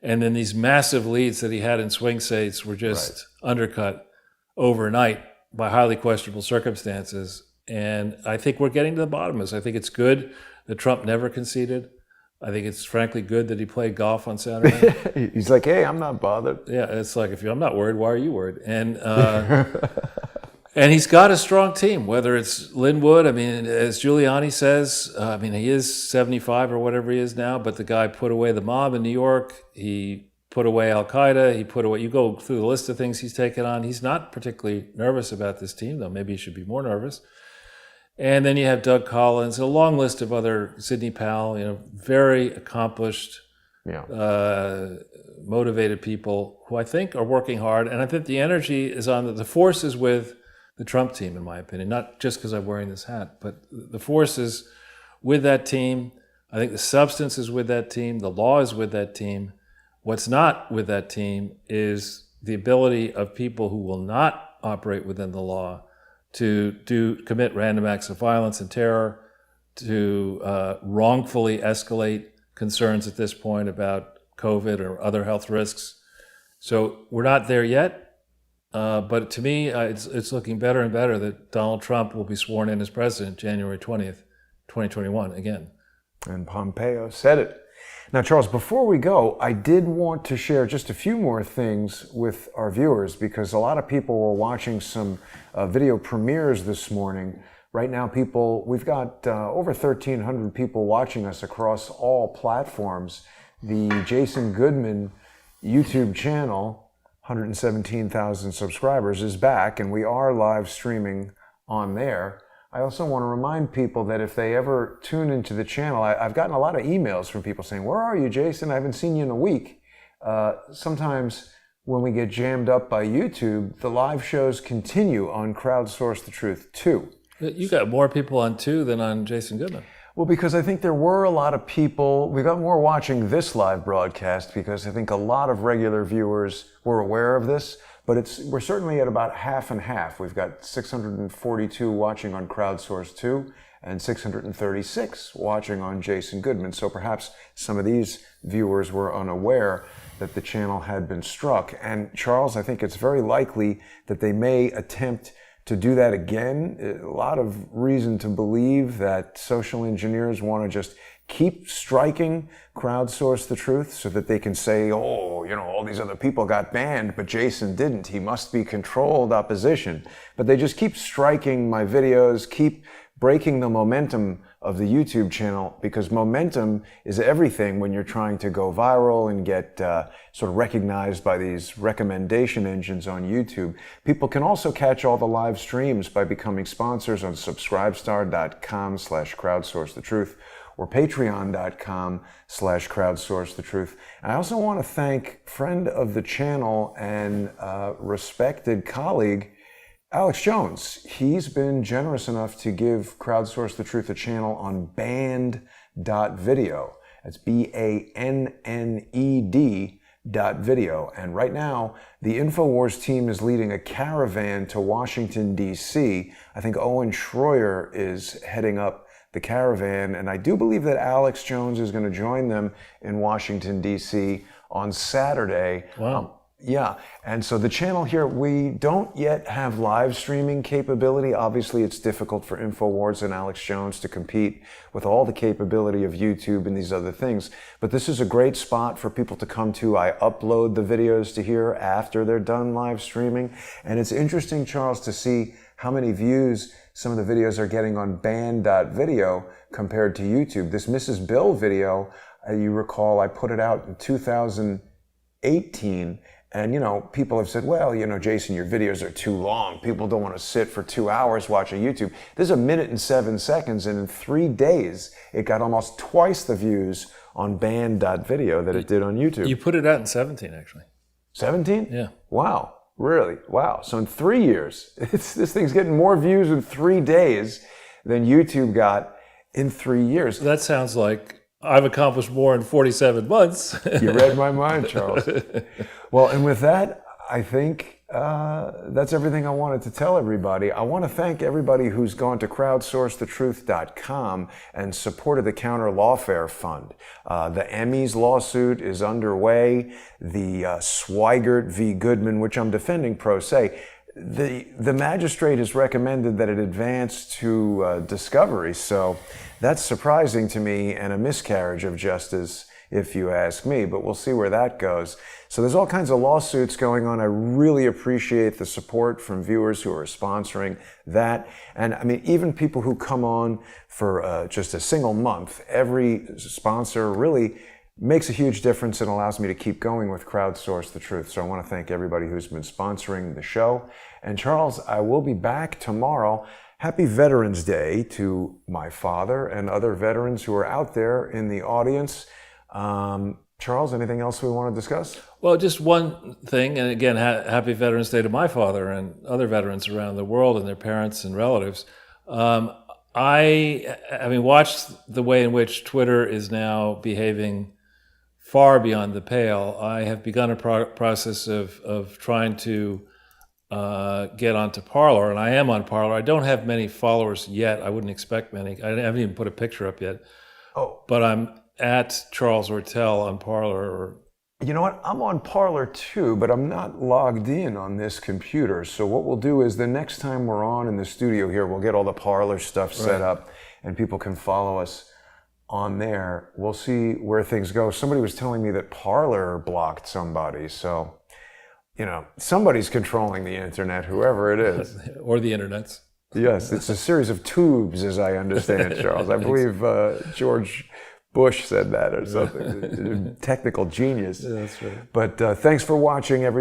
Speaker 3: and then these massive leads that he had in swing states were just undercut overnight by highly questionable circumstances. And I think we're getting to the bottom of this. I think it's good that Trump never conceded. I think it's frankly good that he played golf on Saturday.
Speaker 1: He's like, hey, I'm not bothered.
Speaker 3: Yeah, it's like, I'm not worried, why are you worried? And and he's got a strong team, whether it's Lynn Wood, I mean, as Giuliani says, he is 75 or whatever he is now, but the guy put away the mob in New York. He put away Al-Qaeda. You go through the list of things he's taken on. He's not particularly nervous about this team, though maybe he should be more nervous. And then you have Doug Collins, a long list of other, Sidney Powell, very accomplished, motivated people who I think are working hard. And I think the energy is the force is with the Trump team, in my opinion, not just because I'm wearing this hat, but the force is with that team. I think the substance is with that team. The law is with that team. What's not with that team is the ability of people who will not operate within the law to commit random acts of violence and terror, to wrongfully escalate concerns at this point about COVID or other health risks. So we're not there yet. But to me, it's looking better and better that Donald Trump will be sworn in as president January 20th, 2021 again.
Speaker 1: And Pompeo said it. Now, Charles, before we go, I did want to share just a few more things with our viewers because a lot of people were watching some video premieres this morning. Right now, we've got over 1,300 people watching us across all platforms. The Jason Goodman YouTube channel, 117,000 subscribers, is back, and we are live streaming on there. I also want to remind people that if they ever tune into the channel, I've gotten a lot of emails from people saying, "Where are you, Jason? I haven't seen you in a week." Sometimes when we get jammed up by YouTube, the live shows continue on Crowdsource the Truth too.
Speaker 3: You got more people on 2 than on Jason Goodman.
Speaker 1: Well, because I think there were a lot of people, we got more watching this live broadcast because I think a lot of regular viewers were aware of this, but we're certainly at about half and half. We've got 642 watching on Crowdsource 2 and 636 watching on Jason Goodman. So perhaps some of these viewers were unaware that the channel had been struck. And Charles, I think it's very likely that they may attempt to do that again. A lot of reason to believe that social engineers want to just keep striking Crowdsource the Truth so that they can say, oh, all these other people got banned, but Jason didn't. He must be controlled opposition. But they just keep striking my videos, keep breaking the momentum of the YouTube channel, because momentum is everything when you're trying to go viral and get sort of recognized by these recommendation engines on YouTube. People can also catch all the live streams by becoming sponsors on subscribestar.com/crowdsourcethetruth or patreon.com/crowdsourcethetruth. And I also want to thank friend of the channel and respected colleague, Alex Jones. He's been generous enough to give Crowdsource the Truth a channel on banned.video. That's BANNED.video. And right now, the InfoWars team is leading a caravan to Washington, D.C. I think Owen Schroyer is heading up the caravan, and I do believe that Alex Jones is going to join them in Washington, D.C. on Saturday.
Speaker 3: Wow.
Speaker 1: Yeah, and so the channel here, we don't yet have live streaming capability. Obviously, it's difficult for InfoWars and Alex Jones to compete with all the capability of YouTube and these other things. But this is a great spot for people to come to. I upload the videos to here after they're done live streaming. And it's interesting, Charles, to see how many views some of the videos are getting on banned.video compared to YouTube. This Mrs. Bill video, you recall, I put it out in 2018. And, people have said, well, Jason, your videos are too long. People don't want to sit for 2 hours watching YouTube. This is 1 minute and 7 seconds, and in 3 days, it got almost twice the views on banned.video that it did on YouTube.
Speaker 3: You put it out in 17, actually.
Speaker 1: 17?
Speaker 3: Yeah.
Speaker 1: Wow. Really? Wow. So in 3 years, this thing's getting more views in 3 days than YouTube got in 3 years.
Speaker 3: That sounds like I've accomplished more in 47 months.
Speaker 1: You read my mind, Charles. Well, and with that, I think that's everything I wanted to tell everybody. I want to thank everybody who's gone to crowdsourcethetruth.com and supported the Counter Lawfare Fund. The Emmys lawsuit is underway. The Swigert v. Goodman, which I'm defending pro se, the magistrate has recommended that it advance to discovery. So that's surprising to me and a miscarriage of justice, if you ask me, but we'll see where that goes. So there's all kinds of lawsuits going on. I really appreciate the support from viewers who are sponsoring that. And I mean, even people who come on for just a single month, every sponsor really makes a huge difference and allows me to keep going with Crowdsource the Truth. So I want to thank everybody who's been sponsoring the show. And Charles, I will be back tomorrow. Happy Veterans Day to my father and other veterans who are out there in the audience. Charles, anything else we want to discuss?
Speaker 3: Well, just one thing, and again, happy Veterans Day to my father and other veterans around the world and their parents and relatives. Having watched the way in which Twitter is now behaving far beyond the pale, I have begun a process of trying to get onto Parler, and I am on Parler. I don't have many followers yet. I wouldn't expect many. I haven't even put a picture up yet. Oh. But I'm at Charles Ortel on Parler.
Speaker 1: You know what? I'm on Parler too, but I'm not logged in on this computer. So what we'll do is the next time we're on in the studio here, we'll get all the Parler stuff set up and people can follow us on there. We'll see where things go. Somebody was telling me that Parler blocked somebody, so somebody's controlling the internet, whoever it is.
Speaker 3: Or the internets.
Speaker 1: Yes, it's a series of tubes, as I understand, Charles. I believe George Bush said that or something. Technical genius.
Speaker 3: Yeah, that's right.
Speaker 1: But thanks for watching, everybody.